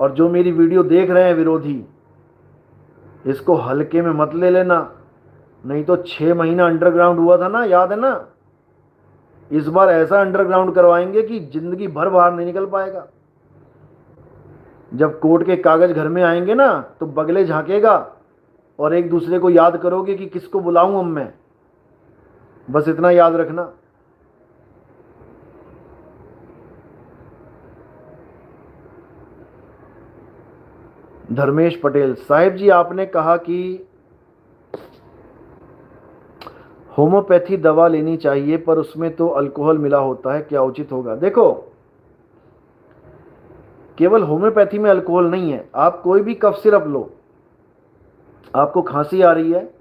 और जो मेरी वीडियो देख रहे हैं विरोधी, इसको हल्के में मत ले लेना, नहीं तो 6 महीना अंडरग्राउंड हुआ था ना, याद है ना। इस बार ऐसा अंडरग्राउंड करवाएंगे कि जिंदगी भर बाहर नहीं निकल पाएगा। जब कोर्ट के कागज घर में आएंगे ना, तो बगले झांकेगा और एक दूसरे को याद करोगे कि किसको बुलाऊं अब मैं। बस इतना याद रखना। धर्मेश पटेल, साहिब जी आपने कहा कि होम्योपैथी दवा लेनी चाहिए, पर उसमें तो अल्कोहल मिला होता है, क्या उचित होगा? देखो, केवल होम्योपैथी में अल्कोहल नहीं है, आप कोई भी कफ सिरप लो, आपको खांसी आ रही है,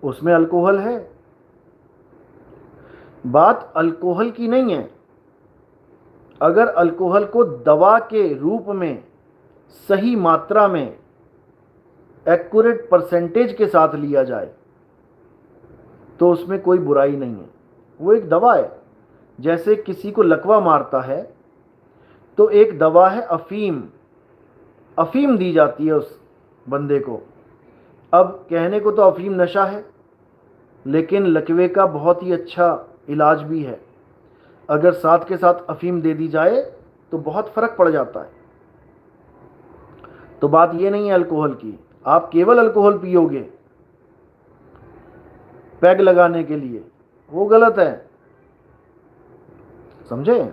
उसमें अल्कोहल है। बात अल्कोहल की नहीं है। अगर अल्कोहल को दवा के रूप में सही मात्रा में एक्यूरेट परसेंटेज के साथ लिया जाए तो उसमें कोई बुराई नहीं है, वो एक दवा है। जैसे किसी को लकवा मारता है तो एक दवा है अफीम, अफीम दी जाती है उस बंदे को। अब कहने को तो अफीम नशा है, लेकिन लकवे का बहुत ही अच्छा इलाज भी है। अगर साथ के साथ अफीम दे दी जाए तो बहुत फर्क पड़ जाता है। तो बात ये नहीं है अल्कोहल की, आप केवल अल्कोहल पियोगे पैग लगाने के लिए, वो गलत है, समझे।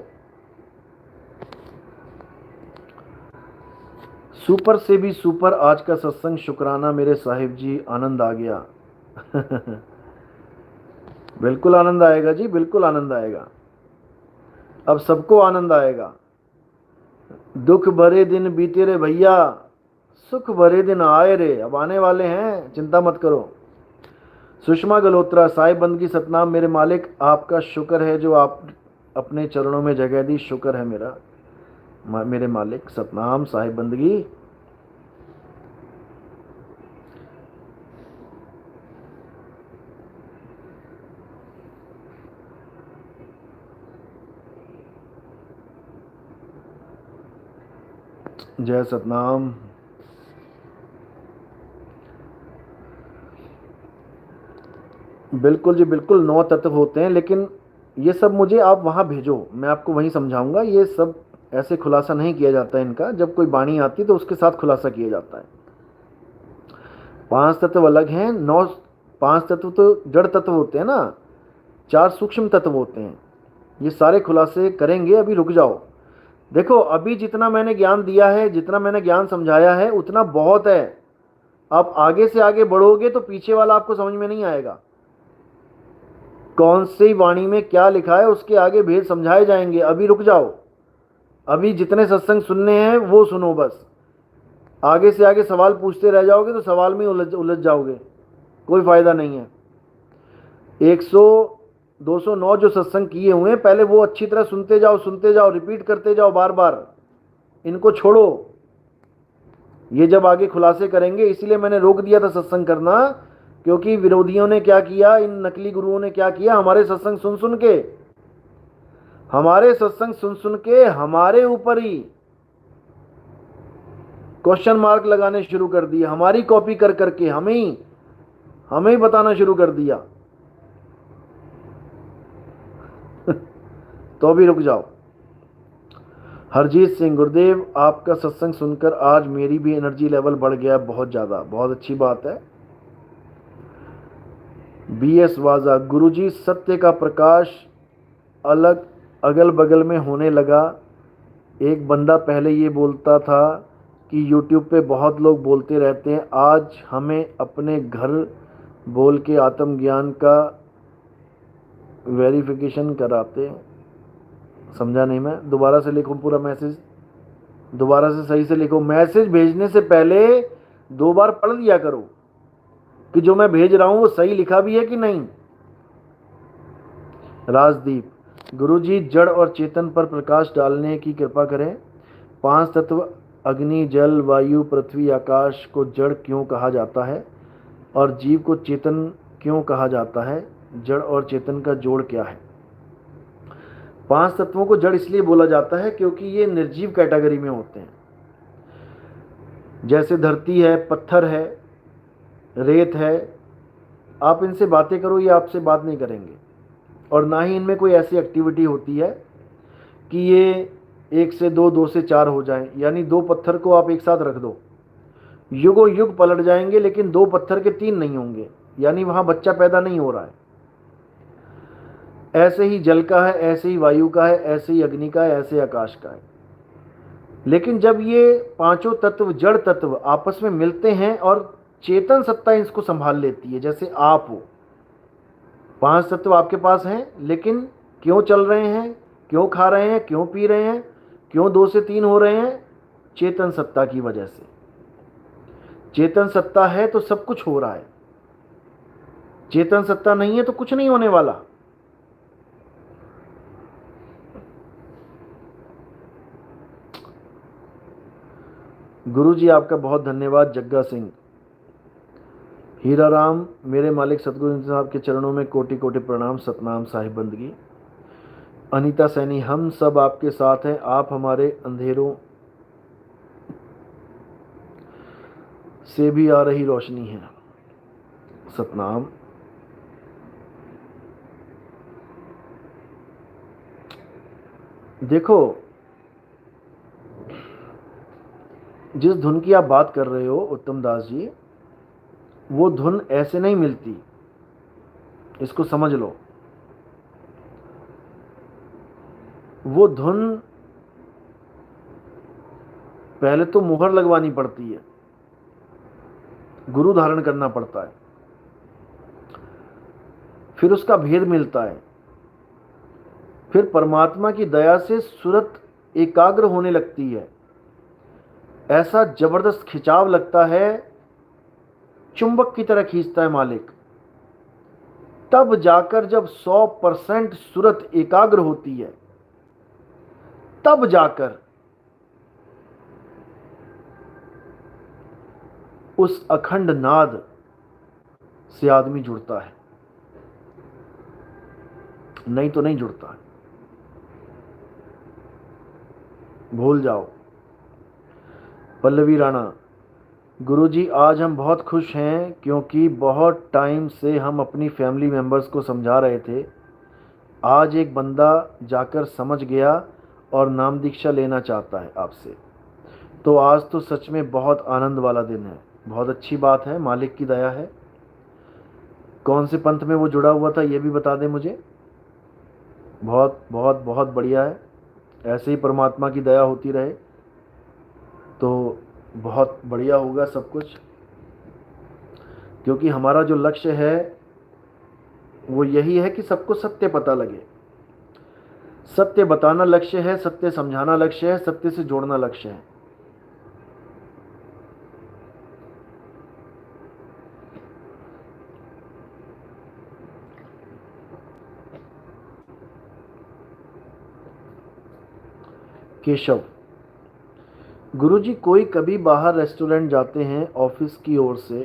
सुपर से भी सुपर आज का सत्संग, शुक्राना मेरे साहिब जी, आनंद आ गया। बिल्कुल आनंद आएगा जी, बिल्कुल आनंद आएगा, अब सबको आनंद आएगा। दुख भरे दिन बीते रे भैया, सुख भरे दिन आए रे, अब आने वाले हैं, चिंता मत करो। सुषमा गल्होत्रा, साहिब बंदगी सतनाम मेरे मालिक, आपका शुक्र है जो आप अपने चरणों में जगह दी, शुक्र है मेरा मेरे मालिक, सतनाम साहिब बंदगी। जय सतनाम। बिल्कुल जी बिल्कुल, 9 तत्व होते हैं, लेकिन ये सब मुझे आप वहाँ भेजो, मैं आपको वहीं समझाऊंगा। ये सब ऐसे खुलासा नहीं किया जाता है इनका, जब कोई वाणी आती है तो उसके साथ खुलासा किया जाता है। 5 तत्व अलग हैं, 9 5 तत्व तो जड़ तत्व होते हैं ना, 4 सूक्ष्म तत्व होते हैं। ये सारे खुलासे करेंगे, अभी रुक जाओ। देखो अभी जितना मैंने ज्ञान दिया है, जितना मैंने ज्ञान समझाया है, उतना बहुत है। आप आगे से आगे बढ़ोगे तो पीछे वाला आपको समझ में नहीं आएगा। कौन सी वाणी में क्या लिखा है उसके आगे भेद समझाए जाएंगे, अभी रुक जाओ। अभी जितने सत्संग सुनने हैं वो सुनो बस। आगे से आगे सवाल पूछते रह जाओगे तो सवाल में उलझ जाओगे, कोई फायदा नहीं है। 100 209 जो सत्संग किए हुए हैं, पहले वो अच्छी तरह सुनते जाओ, रिपीट करते जाओ बार बार, इनको छोड़ो। ये जब आगे खुलासे करेंगे, इसीलिए मैंने रोक दिया था सत्संग करना, क्योंकि विरोधियों ने क्या किया, इन नकली गुरुओं ने क्या किया, हमारे सत्संग सुन सुन के हमारे ऊपर ही क्वेश्चन मार्क लगाने शुरू कर दिए, हमारी कॉपी कर करके हमें ही बताना शुरू कर दिया। तो अभी रुक जाओ। हरजीत सिंह, गुरुदेव आपका सत्संग सुनकर आज मेरी भी एनर्जी लेवल बढ़ गया बहुत ज़्यादा, बहुत अच्छी बात है। BS वाजा, गुरुजी सत्य का प्रकाश अलग अगल बगल में होने लगा। एक बंदा पहले ये बोलता था कि YouTube पे बहुत लोग बोलते रहते हैं, आज हमें अपने घर बोल के आत्मज्ञान का वेरिफिकेशन कराते हैं। समझा नहीं मैं, दोबारा से लिखो पूरा मैसेज, दोबारा से सही से लिखो। मैसेज भेजने से पहले 2 बार पढ़ लिया करो कि जो मैं भेज रहा हूं वो सही लिखा भी है कि नहीं। राजदीप, गुरुजी जड़ और चेतन पर प्रकाश डालने की कृपा करें। 5 तत्व अग्नि जल वायु पृथ्वी आकाश को जड़ क्यों कहा जाता है और जीव को चेतन क्यों कहा जाता है? जड़ और चेतन का जोड़ क्या है? 5 तत्वों को जड़ इसलिए बोला जाता है क्योंकि ये निर्जीव कैटेगरी में होते हैं। जैसे धरती है, पत्थर है, रेत है, आप इनसे बातें करो ये आपसे बात नहीं करेंगे, और ना ही इनमें कोई ऐसी एक्टिविटी होती है कि ये 1 से 2, 2 से 4 हो जाए। यानी 2 पत्थर को आप एक साथ रख दो, युगों युग पलट जाएंगे, लेकिन 2 पत्थर के 3 नहीं होंगे, यानी वहाँ बच्चा पैदा नहीं हो रहा है। ऐसे ही जल का है, ऐसे ही वायु का है, ऐसे ही अग्नि का है, ऐसे आकाश का है। लेकिन जब ये 5 तत्व जड़ तत्व आपस में मिलते हैं और चेतन सत्ता इसको संभाल लेती है, जैसे आप हो, 5 तत्व आपके पास हैं, लेकिन क्यों चल रहे हैं, क्यों खा रहे हैं, क्यों पी रहे हैं, क्यों 2 से 3 हो रहे हैं? चेतन सत्ता की वजह से। चेतन सत्ता है तो सब कुछ हो रहा है, चेतन सत्ता नहीं है तो कुछ नहीं होने वाला। गुरु जी आपका बहुत धन्यवाद। जग्गा सिंह, हीरा राम, मेरे मालिक सतगुरु साहब के चरणों में कोटि कोटि प्रणाम, सतनाम साहिब बंदगी। अनीता सैनी, हम सब आपके साथ हैं, आप हमारे अंधेरों से भी आ रही रोशनी है, सतनाम। देखो, जिस धुन की आप बात कर रहे हो उत्तम दास जी, वो धुन ऐसे नहीं मिलती, इसको समझ लो। वो धुन पहले तो मुहर लगवानी पड़ती है, गुरु धारण करना पड़ता है, फिर उसका भेद मिलता है, फिर परमात्मा की दया से सूरत एकाग्र होने लगती है, ऐसा जबरदस्त खिंचाव लगता है, चुंबक की तरह खींचता है मालिक। तब जाकर जब 100% सूरत एकाग्र होती है, तब जाकर उस अखंड नाद से आदमी जुड़ता है, नहीं तो नहीं जुड़ता है। भूल जाओ। पल्लवी राणा, गुरुजी आज हम बहुत खुश हैं क्योंकि बहुत टाइम से हम अपनी फैमिली मेंबर्स को समझा रहे थे, आज एक बंदा जाकर समझ गया और नाम दीक्षा लेना चाहता है आपसे, तो आज तो सच में बहुत आनंद वाला दिन है। बहुत अच्छी बात है, मालिक की दया है। कौन से पंथ में वो जुड़ा हुआ था ये भी बता दें मुझे। बहुत बहुत बहुत बढ़िया है, ऐसे ही परमात्मा की दया होती रहे तो बहुत बढ़िया होगा सब कुछ, क्योंकि हमारा जो लक्ष्य है वो यही है कि सबको सत्य पता लगे। सत्य बताना लक्ष्य है, सत्य समझाना लक्ष्य है, सत्य से जोड़ना लक्ष्य है। केशव, गुरुजी कोई कभी बाहर रेस्टोरेंट जाते हैं ऑफिस की ओर से,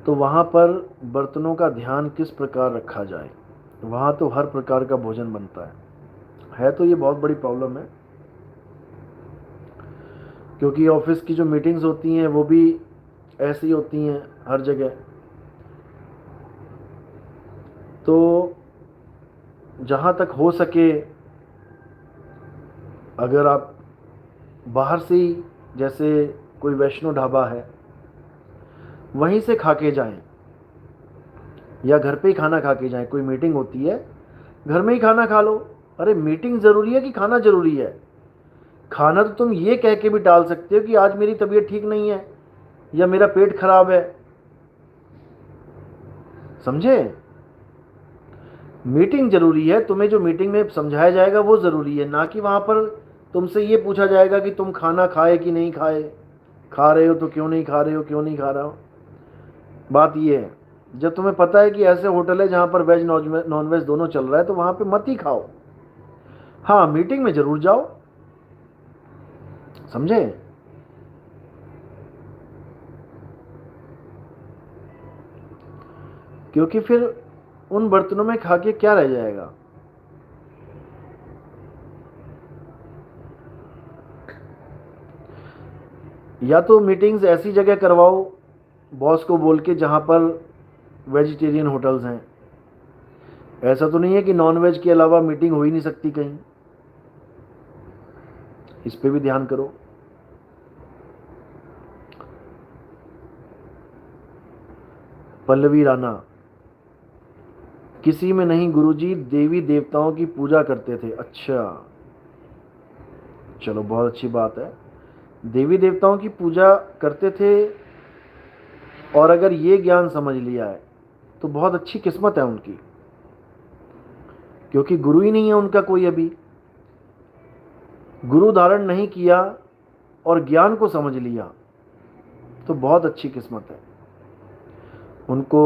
तो वहाँ पर बर्तनों का ध्यान किस प्रकार रखा जाए? वहाँ तो हर प्रकार का भोजन बनता है तो ये बहुत बड़ी प्रॉब्लम है, क्योंकि ऑफिस की जो मीटिंग्स होती हैं वो भी ऐसी होती हैं हर जगह। तो जहाँ तक हो सके, अगर आप बाहर से ही, जैसे कोई वैष्णो ढाबा है वहीं से खा के जाएं, या घर पे ही खाना खा के जाएं। कोई मीटिंग होती है, घर में ही खाना खा लो। अरे मीटिंग ज़रूरी है कि खाना ज़रूरी है? खाना तो तुम ये कह के भी टाल सकते हो कि आज मेरी तबीयत ठीक नहीं है या मेरा पेट खराब है, समझे? मीटिंग ज़रूरी है, तुम्हें जो मीटिंग में समझाया जाएगा वो ज़रूरी है, ना कि वहाँ पर तुमसे ये पूछा जाएगा कि तुम खाना खाए कि नहीं खाए, खा रहे हो तो क्यों नहीं खा रहे हो, क्यों नहीं खा रहे हो। बात ये है, जब तुम्हें पता है कि ऐसे होटल है जहाँ पर वेज नॉन वेज दोनों चल रहा है, तो वहाँ पे मत ही खाओ। हाँ, मीटिंग में ज़रूर जाओ, समझे? क्योंकि फिर उन बर्तनों में खा के क्या रह जाएगा? या तो मीटिंग्स ऐसी जगह करवाओ बॉस को बोल के जहाँ पर वेजिटेरियन होटल्स हैं। ऐसा तो नहीं है कि नॉन वेज के अलावा मीटिंग हो ही नहीं सकती कहीं, इस पे भी ध्यान करो। पल्लवी राणा, किसी में नहीं गुरुजी, देवी देवताओं की पूजा करते थे। अच्छा, चलो बहुत अच्छी बात है, देवी देवताओं की पूजा करते थे, और अगर ये ज्ञान समझ लिया है तो बहुत अच्छी किस्मत है उनकी, क्योंकि गुरु ही नहीं है उनका कोई अभी। गुरु धारण नहीं किया और ज्ञान को समझ लिया तो बहुत अच्छी किस्मत है। उनको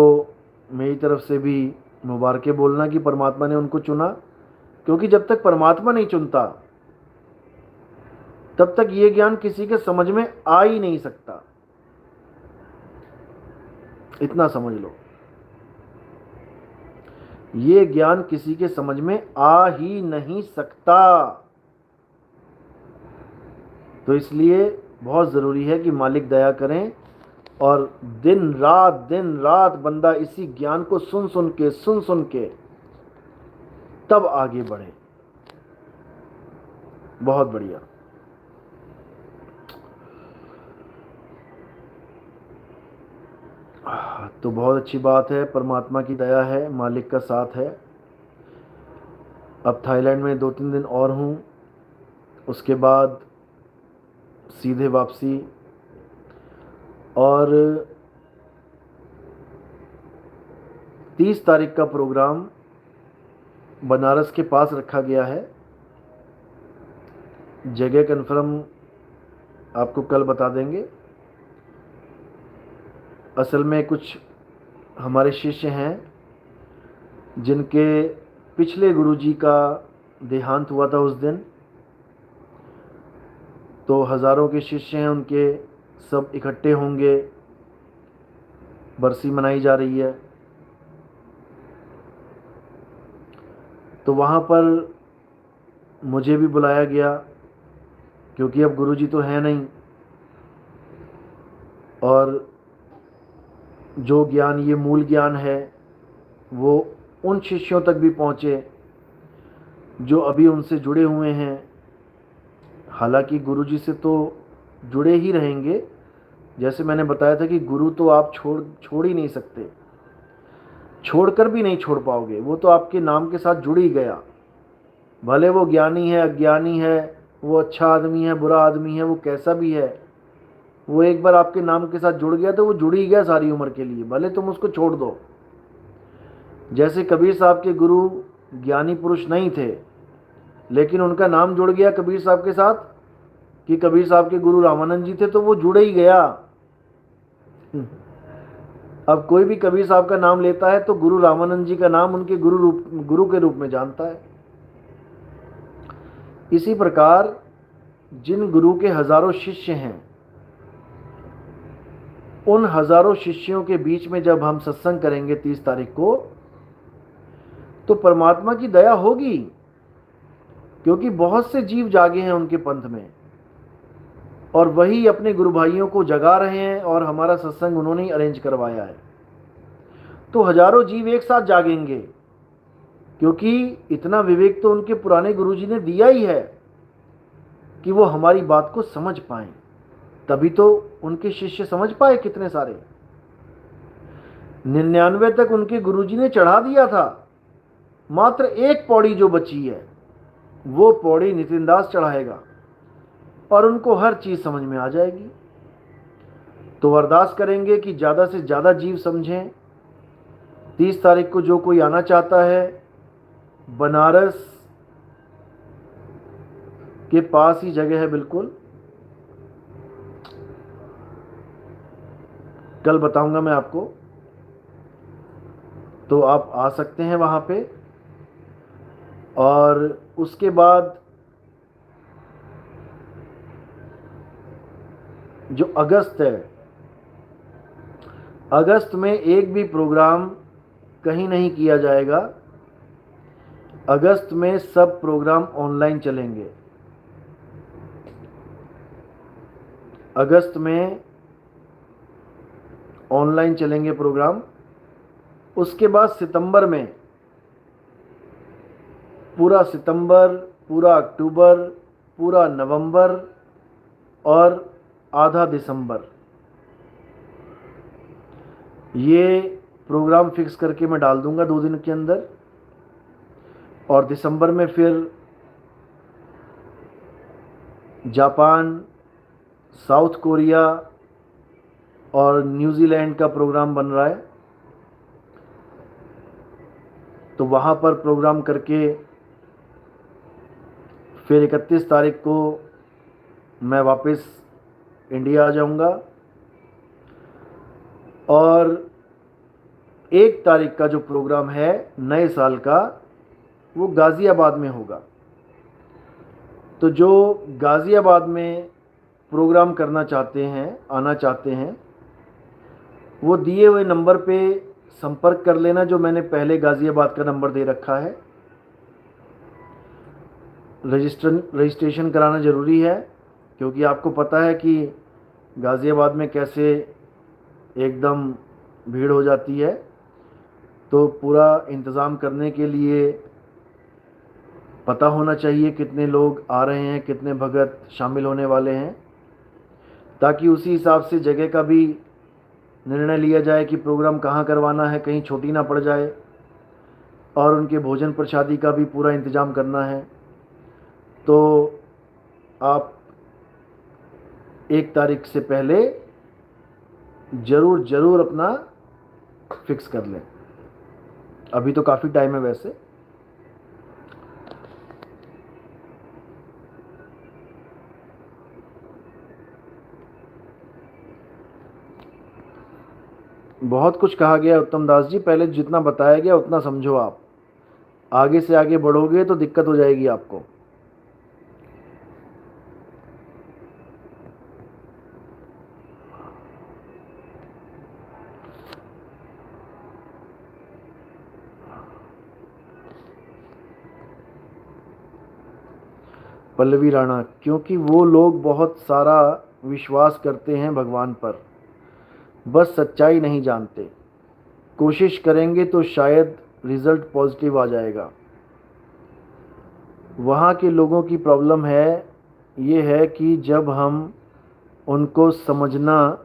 मेरी तरफ से भी मुबारकें बोलना कि परमात्मा ने उनको चुना, क्योंकि जब तक परमात्मा नहीं चुनता तब तक ये ज्ञान किसी के समझ में आ ही नहीं सकता। इतना समझ लो, ये ज्ञान किसी के समझ में आ ही नहीं सकता। तो इसलिए बहुत ज़रूरी है कि मालिक दया करें और दिन रात बंदा इसी ज्ञान को सुन सुन के तब आगे बढ़े। बहुत बढ़िया। तो बहुत अच्छी बात है, परमात्मा की दया है, मालिक का साथ है। अब थाईलैंड में 2-3 दिन और हूँ, उसके बाद सीधे वापसी। और 30 तारीख का प्रोग्राम बनारस के पास रखा गया है। जगह कन्फर्म आपको कल बता देंगे। असल में कुछ हमारे शिष्य हैं जिनके पिछले गुरुजी का देहांत हुआ था उस दिन, तो हज़ारों के शिष्य हैं उनके, सब इकट्ठे होंगे, बरसी मनाई जा रही है। तो वहाँ पर मुझे भी बुलाया गया, क्योंकि अब गुरुजी तो हैं नहीं और जो ज्ञान, ये मूल ज्ञान है, वो उन शिष्यों तक भी पहुँचे जो अभी उनसे जुड़े हुए हैं। हालांकि गुरुजी से तो जुड़े ही रहेंगे, जैसे मैंने बताया था कि गुरु तो आप छोड़ ही नहीं सकते, छोड़कर भी नहीं छोड़ पाओगे, वो तो आपके नाम के साथ जुड़ ही गया। भले वो ज्ञानी है, अज्ञानी है, वो अच्छा आदमी है, बुरा आदमी है, वो कैसा भी है, वो एक बार आपके नाम के साथ जुड़ गया तो वो जुड़ ही गया सारी उम्र के लिए, भले तुम उसको छोड़ दो। जैसे कबीर साहब के गुरु ज्ञानी पुरुष नहीं थे, लेकिन उनका नाम जुड़ गया कबीर साहब के साथ कि कबीर साहब के गुरु रामानंद जी थे, तो वो जुड़ ही गया। अब कोई भी कबीर साहब का नाम लेता है तो गुरु रामानंद जी का नाम उनके गुरु के रूप में जानता है। इसी प्रकार जिन गुरु के हजारों शिष्य हैं, उन हजारों शिष्यों के बीच में जब हम सत्संग करेंगे 30 तारीख को, तो परमात्मा की दया होगी, क्योंकि बहुत से जीव जागे हैं उनके पंथ में और वही अपने गुरु भाइयों को जगा रहे हैं, और हमारा सत्संग उन्होंने ही अरेंज करवाया है। तो हजारों जीव एक साथ जागेंगे, क्योंकि इतना विवेक तो उनके पुराने गुरुजी ने दिया ही है कि वो हमारी बात को समझ पाएं। तभी तो उनके शिष्य समझ पाए कितने सारे। 99 तक उनके गुरुजी ने चढ़ा दिया था, मात्र एक पौड़ी जो बची है वो पौड़ी नितिन दास चढ़ाएगा और उनको हर चीज समझ में आ जाएगी। तो अरदास करेंगे कि ज़्यादा से ज़्यादा जीव समझें। 30 तारीख को जो कोई आना चाहता है, बनारस के पास ही जगह है बिल्कुल, कल बताऊंगा मैं आपको, तो आप आ सकते हैं वहाँ पे। और उसके बाद जो अगस्त है, अगस्त में एक भी प्रोग्राम कहीं नहीं किया जाएगा। अगस्त में सब प्रोग्राम ऑनलाइन चलेंगे। अगस्त में ऑनलाइन चलेंगे प्रोग्राम। उसके बाद सितंबर में, पूरा सितंबर, पूरा अक्टूबर, पूरा नवंबर और आधा दिसंबर, ये प्रोग्राम फिक्स करके मैं डाल दूंगा 2 दिन के अंदर। और दिसंबर में फिर जापान, साउथ कोरिया और न्यूजीलैंड का प्रोग्राम बन रहा है, तो वहाँ पर प्रोग्राम करके फिर 31 तारीख को मैं वापस इंडिया आ जाऊंगा और 1 तारीख का जो प्रोग्राम है नए साल का वो गाज़ियाबाद में होगा। तो जो गाज़ियाबाद में प्रोग्राम करना चाहते हैं, आना चाहते हैं, वो दिए हुए नंबर पे संपर्क कर लेना जो मैंने पहले गाज़ियाबाद का नंबर दे रखा है। रजिस्ट्रेशन कराना ज़रूरी है क्योंकि आपको पता है कि गाज़ियाबाद में कैसे एकदम भीड़ हो जाती है। तो पूरा इंतज़ाम करने के लिए पता होना चाहिए कितने लोग आ रहे हैं, कितने भगत शामिल होने वाले हैं, ताकि उसी हिसाब से जगह का भी निर्णय लिया जाए कि प्रोग्राम कहाँ करवाना है, कहीं छोटी ना पड़ जाए। और उनके भोजन प्रसादी का भी पूरा इंतज़ाम करना है। तो आप 1 तारीख से पहले ज़रूर अपना फिक्स कर लें। अभी तो काफ़ी टाइम है वैसे। बहुत कुछ कहा गया है उत्तम दास जी, पहले जितना बताया गया उतना समझो। आप आगे से आगे बढ़ोगे तो दिक्कत हो जाएगी आपको। पल्लवी राणा, क्योंकि वो लोग बहुत सारा विश्वास करते हैं भगवान पर, बस सच्चाई नहीं जानते। कोशिश करेंगे तो शायद रिज़ल्ट पॉजिटिव आ जाएगा। वहाँ के लोगों की प्रॉब्लम है ये है कि जब हम उनको समझाना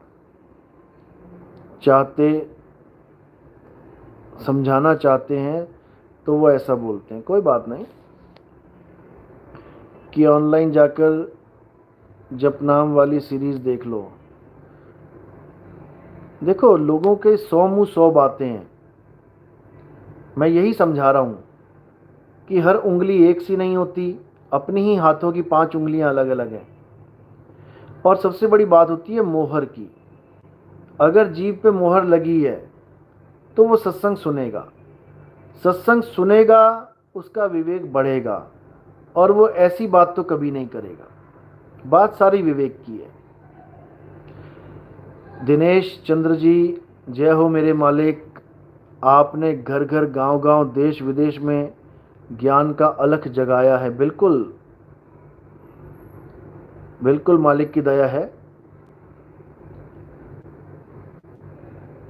चाहते हैं तो वो ऐसा बोलते हैं। कोई बात नहीं कि ऑनलाइन जाकर जपनाम वाली सीरीज़ देख लो। देखो, लोगों के 100 मुँह 100 बातें हैं। मैं यही समझा रहा हूँ कि हर उंगली एक सी नहीं होती, अपनी ही हाथों की 5 उंगलियां अलग अलग हैं। और सबसे बड़ी बात होती है मोहर की। अगर जीभ पे मोहर लगी है तो वो सत्संग सुनेगा। सत्संग सुनेगा, उसका विवेक बढ़ेगा और वो ऐसी बात तो कभी नहीं करेगा। बात सारी विवेक की है। दिनेश चंद्र जी, जय हो मेरे मालिक। आपने घर घर गांव गांव देश विदेश में ज्ञान का अलख जगाया है। बिल्कुल बिल्कुल मालिक की दया है।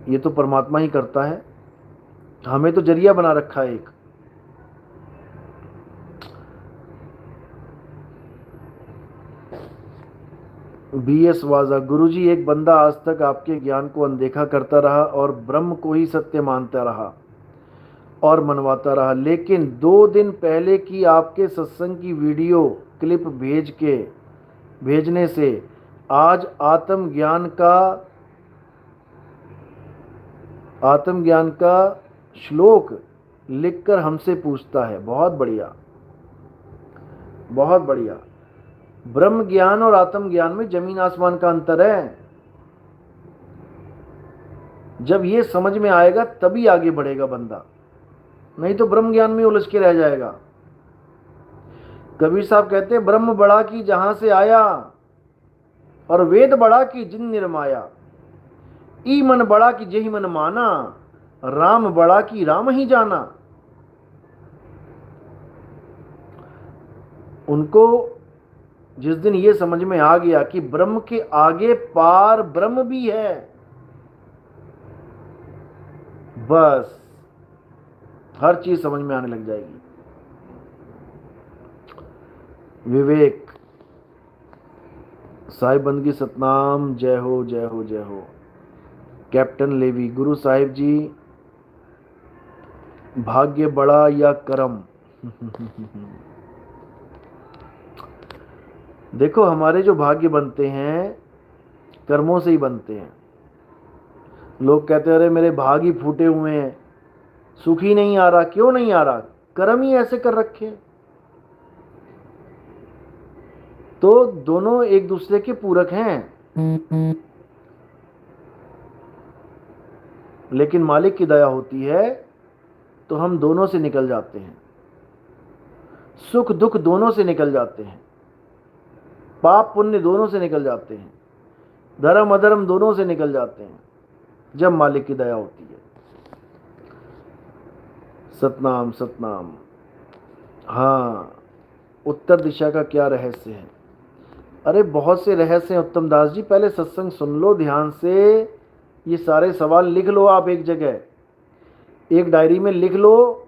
ये तो परमात्मा ही करता है, हमें तो जरिया बना रखा है एक। BS वाजा, गुरुजी, एक बंदा आज तक आपके ज्ञान को अनदेखा करता रहा और ब्रह्म को ही सत्य मानता रहा और मनवाता रहा, लेकिन 2 दिन पहले की आपके सत्संग की वीडियो क्लिप भेजने से आज आत्मज्ञान का श्लोक लिखकर हमसे पूछता है। बहुत बढ़िया, बहुत बढ़िया। ब्रह्म ज्ञान और आत्म ज्ञान में जमीन आसमान का अंतर है। जब ये समझ में आएगा तभी आगे बढ़ेगा बंदा, नहीं तो ब्रह्म ज्ञान में उलझ के रह जाएगा। कबीर साहब कहते हैं, ब्रह्म बड़ा की जहां से आया और वेद बड़ा की जिन निर्माया। ई मन बड़ा की जही मन माना, राम बड़ा की राम ही जाना। उनको जिस दिन ये समझ में आ गया कि ब्रह्म के आगे पार ब्रह्म भी है, बस हर चीज समझ में आने लग जाएगी। विवेक, साहिब बंदगी सतनाम, जय हो जय हो जय हो। कैप्टन लेवी, गुरु साहिब जी, भाग्य बड़ा या कर्म? देखो, हमारे जो भाग्य बनते हैं कर्मों से ही बनते हैं। लोग कहते हैं, अरे मेरे भाग ही फूटे हुए हैं, सुख ही नहीं आ रहा। क्यों नहीं आ रहा? कर्म ही ऐसे कर रखे। तो दोनों एक दूसरे के पूरक हैं, लेकिन मालिक की दया होती है तो हम दोनों से निकल जाते हैं, सुख दुख दोनों से निकल जाते हैं, पाप पुण्य दोनों से निकल जाते हैं, धर्म अधर्म दोनों से निकल जाते हैं, जब मालिक की दया होती है। सतनाम सतनाम। हाँ, उत्तर दिशा का क्या रहस्य है? अरे बहुत से रहस्य हैं उत्तम दास जी, पहले सत्संग सुन लो ध्यान से। ये सारे सवाल लिख लो आप एक जगह, एक डायरी में लिख लो,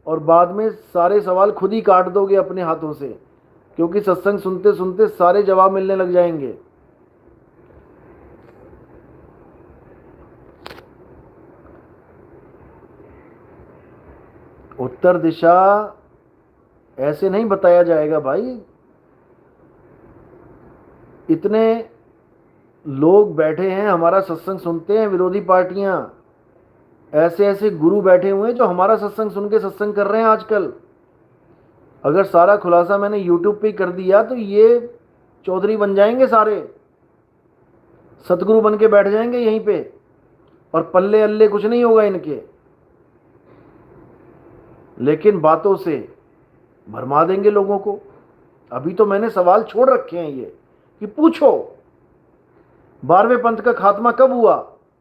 और बाद में सारे सवाल खुद ही काट दोगे अपने हाथों से, क्योंकि सत्संग सुनते सुनते सारे जवाब मिलने लग जाएंगे। उत्तर दिशा ऐसे नहीं बताया जाएगा भाई। इतने लोग बैठे हैं हमारा सत्संग सुनते हैं, विरोधी पार्टियां, ऐसे ऐसे गुरु बैठे हुए हैं जो हमारा सत्संग सुन के सत्संग कर रहे हैं आजकल। अगर सारा खुलासा मैंने यूट्यूब पे कर दिया तो ये चौधरी बन जाएंगे सारे, सतगुरु बन के बैठ जाएंगे यहीं पे, और पल्ले अल्ले कुछ नहीं होगा इनके, लेकिन बातों से भरमा देंगे लोगों को। अभी तो मैंने सवाल छोड़ रखे हैं ये कि पूछो 12वें पंथ का खात्मा कब हुआ,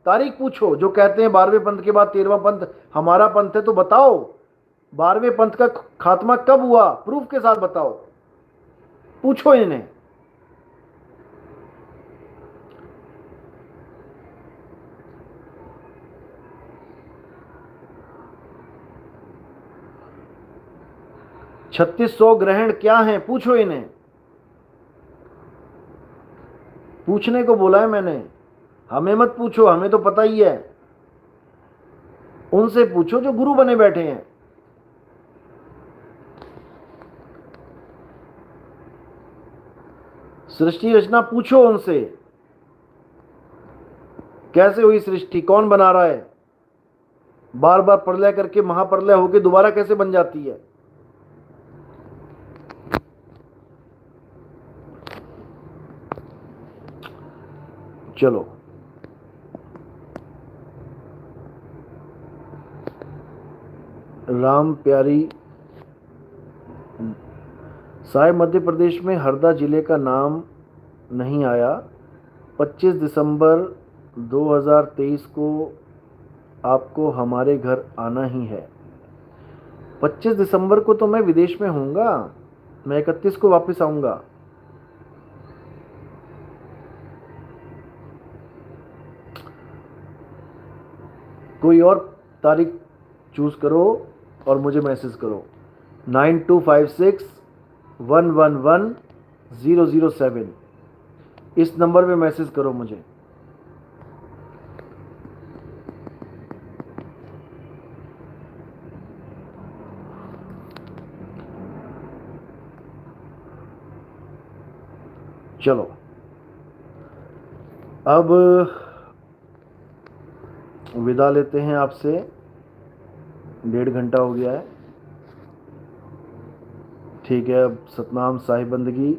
तारीख पूछो। जो कहते हैं 12वें पंथ के बाद 13वां पंथ हमारा पंथ है, तो बताओ 12वें पंथ का खात्मा कब हुआ, प्रूफ के साथ बताओ, पूछो इन्हें। छत्तीस सौ ग्रहण क्या है, पूछो इन्हें। पूछने को बोला है मैंने, हमें मत पूछो, हमें तो पता ही है। उनसे पूछो जो गुरु बने बैठे हैं। सृष्टि रचना पूछो उनसे, कैसे हुई सृष्टि, कौन बना रहा है, बार बार प्रलय करके महाप्रलय होके दोबारा कैसे बन जाती है। चलो, राम प्यारी साहेब, मध्य प्रदेश में हरदा जिले का नाम नहीं आया। 25 दिसंबर 2023 को आपको हमारे घर आना ही है। 25 दिसंबर को तो मैं विदेश में हूँगा, मैं 31 को वापस आऊँगा। कोई और तारीख चूज करो और मुझे मैसेज करो। 9256111007 इस नंबर पे मैसेज करो मुझे। चलो, अब विदा लेते हैं आपसे, 1.5 घंटा हो गया है। ठीक है, अब सतनाम साहिब बंदगी,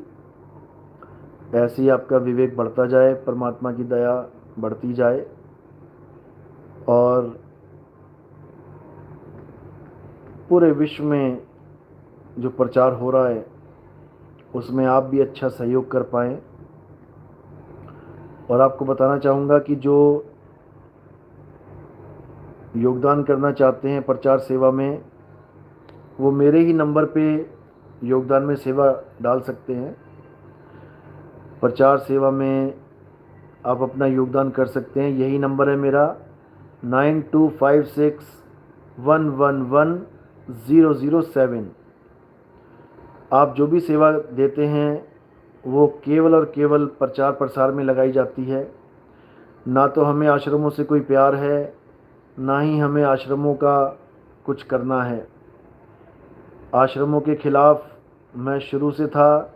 ऐसे ही आपका विवेक बढ़ता जाए, परमात्मा की दया बढ़ती जाए, और पूरे विश्व में जो प्रचार हो रहा है उसमें आप भी अच्छा सहयोग कर पाएँ। और आपको बताना चाहूँगा कि जो योगदान करना चाहते हैं प्रचार सेवा में, वो मेरे ही नंबर पे योगदान में सेवा डाल सकते हैं। प्रचार सेवा में आप अपना योगदान कर सकते हैं, यही नंबर है मेरा 9256111007। आप जो भी सेवा देते हैं वो केवल और केवल प्रचार प्रसार में लगाई जाती है। ना तो हमें आश्रमों से कोई प्यार है, ना ही हमें आश्रमों का कुछ करना है। आश्रमों के खिलाफ मैं शुरू से था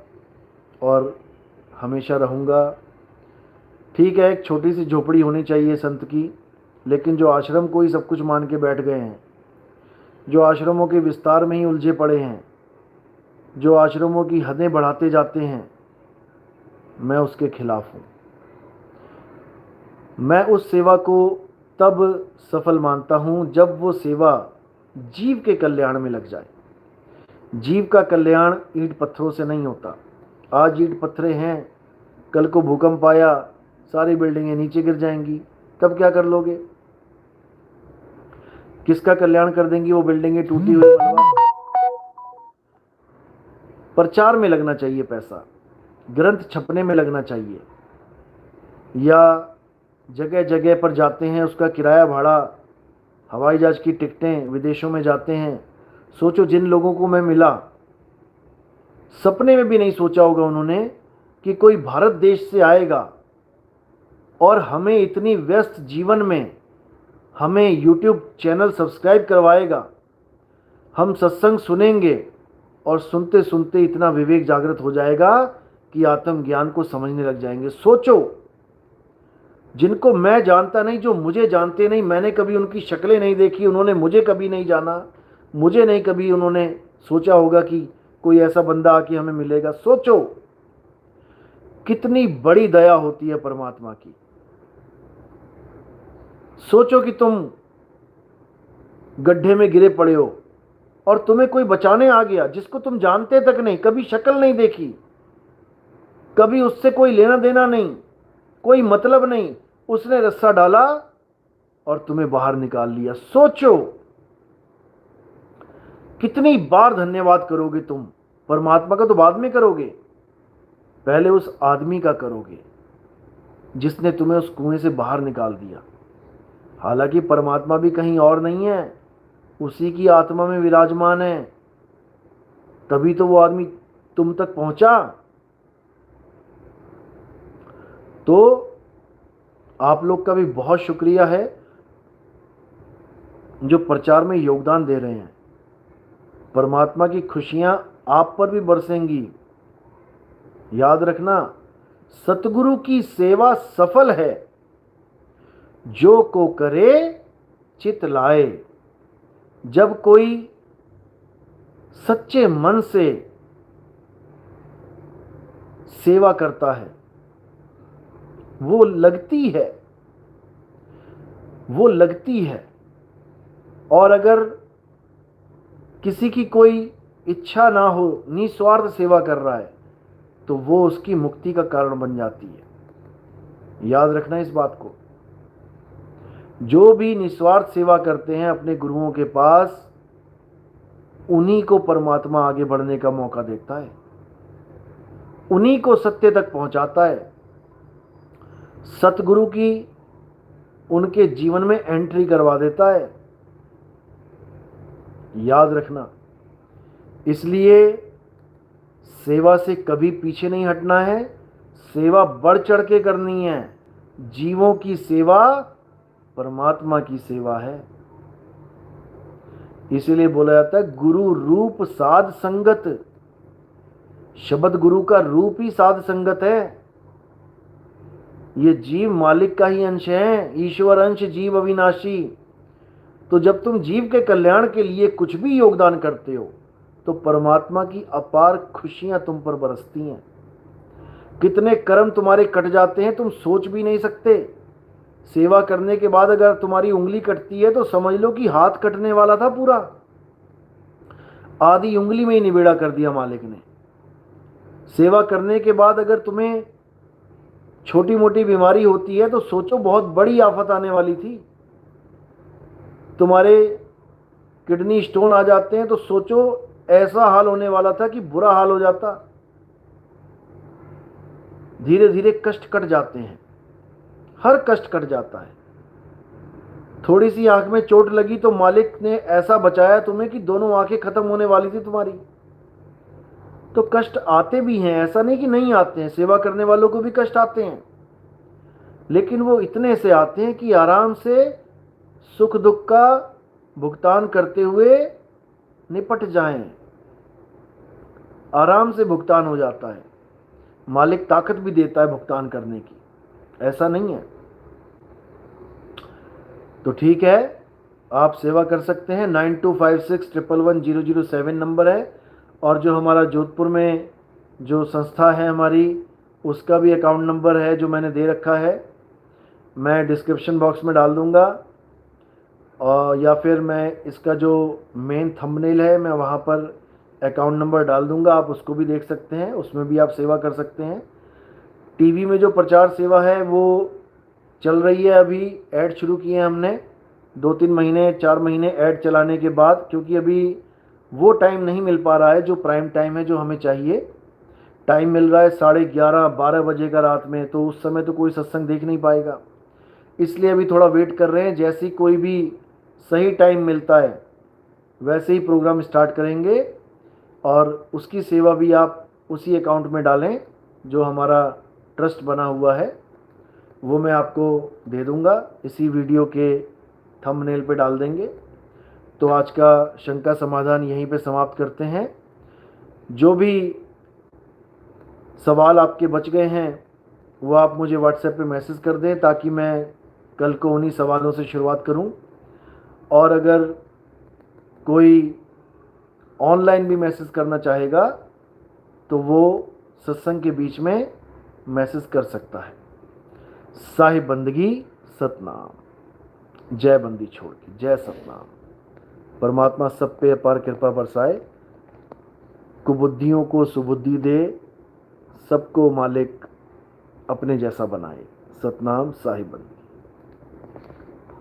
और हमेशा रहूँगा। ठीक है, एक छोटी सी झोपड़ी होनी चाहिए संत की, लेकिन जो आश्रम को ही सब कुछ मान के बैठ गए हैं, जो आश्रमों के विस्तार में ही उलझे पड़े हैं, जो आश्रमों की हदें बढ़ाते जाते हैं, मैं उसके खिलाफ हूँ। मैं उस सेवा को तब सफल मानता हूँ जब वो सेवा जीव के कल्याण में लग जाए। जीव का कल्याण ईंट पत्थरों से नहीं होता। आज ईंट पत्थरे हैं, कल को भूकंप आया, सारी बिल्डिंगें नीचे गिर जाएंगी, तब क्या कर लोगे? किसका कल्याण कर देंगी वो बिल्डिंगें टूटी हुई? प्रचार में लगना चाहिए पैसा, ग्रंथ छपने में लगना चाहिए, या जगह जगह पर जाते हैं उसका किराया भाड़ा, हवाई जहाज की टिकटें, विदेशों में जाते हैं। सोचो जिन लोगों को मैं मिला, सपने में भी नहीं सोचा होगा उन्होंने कि कोई भारत देश से आएगा और हमें इतनी व्यस्त जीवन में हमें YouTube चैनल सब्सक्राइब करवाएगा, हम सत्संग सुनेंगे और सुनते सुनते इतना विवेक जागृत हो जाएगा कि आत्मज्ञान को समझने लग जाएंगे। सोचो, जिनको मैं जानता नहीं, जो मुझे जानते नहीं, मैंने कभी उनकी शक्लें नहीं देखी, उन्होंने मुझे कभी नहीं जाना, मुझे नहीं कभी उन्होंने सोचा होगा कि कोई ऐसा बंदा आके हमें मिलेगा। सोचो कितनी बड़ी दया होती है परमात्मा की। सोचो कि तुम गड्ढे में गिरे पड़े हो और तुम्हें कोई बचाने आ गया, जिसको तुम जानते तक नहीं, कभी शक्ल नहीं देखी, कभी उससे कोई लेना देना नहीं, कोई मतलब नहीं, उसने रस्सा डाला और तुम्हें बाहर निकाल लिया। सोचो कितनी बार धन्यवाद करोगे तुम। परमात्मा का तो बाद में करोगे, पहले उस आदमी का करोगे जिसने तुम्हें उस कुएं से बाहर निकाल दिया। हालांकि परमात्मा भी कहीं और नहीं है, उसी की आत्मा में विराजमान है, तभी तो वो आदमी तुम तक पहुंचा। तो आप लोग का भी बहुत शुक्रिया है जो प्रचार में योगदान दे रहे हैं। परमात्मा की खुशियां आप पर भी बरसेंगी। याद रखना, सतगुरु की सेवा सफल है, जो को करे चित लाए। जब कोई सच्चे मन से सेवा करता है, वो लगती है, वो लगती है। और अगर किसी की कोई इच्छा ना हो, निस्वार्थ सेवा कर रहा है, तो वो उसकी मुक्ति का कारण बन जाती है। याद रखना इस बात को। जो भी निस्वार्थ सेवा करते हैं अपने गुरुओं के पास, उन्हीं को परमात्मा आगे बढ़ने का मौका देता है, उन्हीं को सत्य तक पहुंचाता है। सतगुरु की उनके जीवन में एंट्री करवा देता है। याद रखना, इसलिए सेवा से कभी पीछे नहीं हटना है, सेवा बढ़ चढ़ के करनी है। जीवों की सेवा परमात्मा की सेवा है। इसीलिए बोला जाता है गुरु रूप साध संगत। शब्द गुरु का रूप ही साध संगत है। ये जीव मालिक का ही अंश है, ईश्वर अंश जीव अविनाशी। तो जब तुम जीव के कल्याण के लिए कुछ भी योगदान करते हो, तो परमात्मा की अपार खुशियां तुम पर बरसती हैं। कितने कर्म तुम्हारे कट जाते हैं तुम सोच भी नहीं सकते। सेवा करने के बाद अगर तुम्हारी उंगली कटती है तो समझ लो कि हाथ कटने वाला था पूरा, आधी उंगली में ही निबेड़ा कर दिया मालिक ने। सेवा करने के बाद अगर तुम्हें छोटी मोटी बीमारी होती है तो सोचो बहुत बड़ी आफत आने वाली थी। तुम्हारे किडनी स्टोन आ जाते हैं तो सोचो ऐसा हाल होने वाला था कि बुरा हाल हो जाता। धीरे धीरे कष्ट कट जाते हैं, हर कष्ट कट जाता है। थोड़ी सी आंख में चोट लगी तो मालिक ने ऐसा बचाया तुम्हें कि दोनों आंखें खत्म होने वाली थी तुम्हारी। तो कष्ट आते भी हैं, ऐसा नहीं कि नहीं आते हैं। सेवा करने वालों को भी कष्ट आते हैं, लेकिन वो इतने से आते हैं कि आराम से सुख दुख का भुगतान करते हुए निपट जाएं। आराम से भुगतान हो जाता है, मालिक ताकत भी देता है भुगतान करने की, ऐसा नहीं है। तो ठीक है, आप सेवा कर सकते हैं। 9256111007 नंबर है। और जो हमारा जोधपुर में जो संस्था है हमारी, उसका भी अकाउंट नंबर है जो मैंने दे रखा है, मैं डिस्क्रिप्शन बॉक्स में डाल दूँगा। और या फिर मैं इसका जो मेन थंबनेल है मैं वहाँ पर अकाउंट नंबर डाल दूँगा, आप उसको भी देख सकते हैं, उसमें भी आप सेवा कर सकते हैं। टीवी में जो प्रचार सेवा है वो चल रही है, अभी ऐड शुरू किए हैं हमने 2-3 महीने 4 महीने ऐड चलाने के बाद, क्योंकि अभी वो टाइम नहीं मिल पा रहा है जो प्राइम टाइम है जो हमें चाहिए। टाइम मिल रहा है 11:30-12 बजे का रात में, तो उस समय तो कोई सत्संग देख नहीं पाएगा, इसलिए अभी थोड़ा वेट कर रहे हैं। जैसे ही कोई भी सही टाइम मिलता है वैसे ही प्रोग्राम स्टार्ट करेंगे, और उसकी सेवा भी आप उसी अकाउंट में डालें जो हमारा ट्रस्ट बना हुआ है, वो मैं आपको दे दूंगा, इसी वीडियो के थंबनेल पे डाल देंगे। तो आज का शंका समाधान यहीं पे समाप्त करते हैं। जो भी सवाल आपके बच गए हैं वो आप मुझे व्हाट्सएप पे मैसेज कर दें, ताकि मैं कल को उन्हीं सवालों से शुरुआत करूं। और अगर कोई ऑनलाइन भी मैसेज करना चाहेगा तो वो सत्संग के बीच में मैसेज कर सकता है। साहिब बंदगी सतनाम, जय बंदी छोड़ के जय सतनाम। परमात्मा सब पे अपार कृपा बरसाए, कुबुद्धियों को सुबुद्धि दे, सबको मालिक अपने जैसा बनाए। सतनाम साहिब बंदी।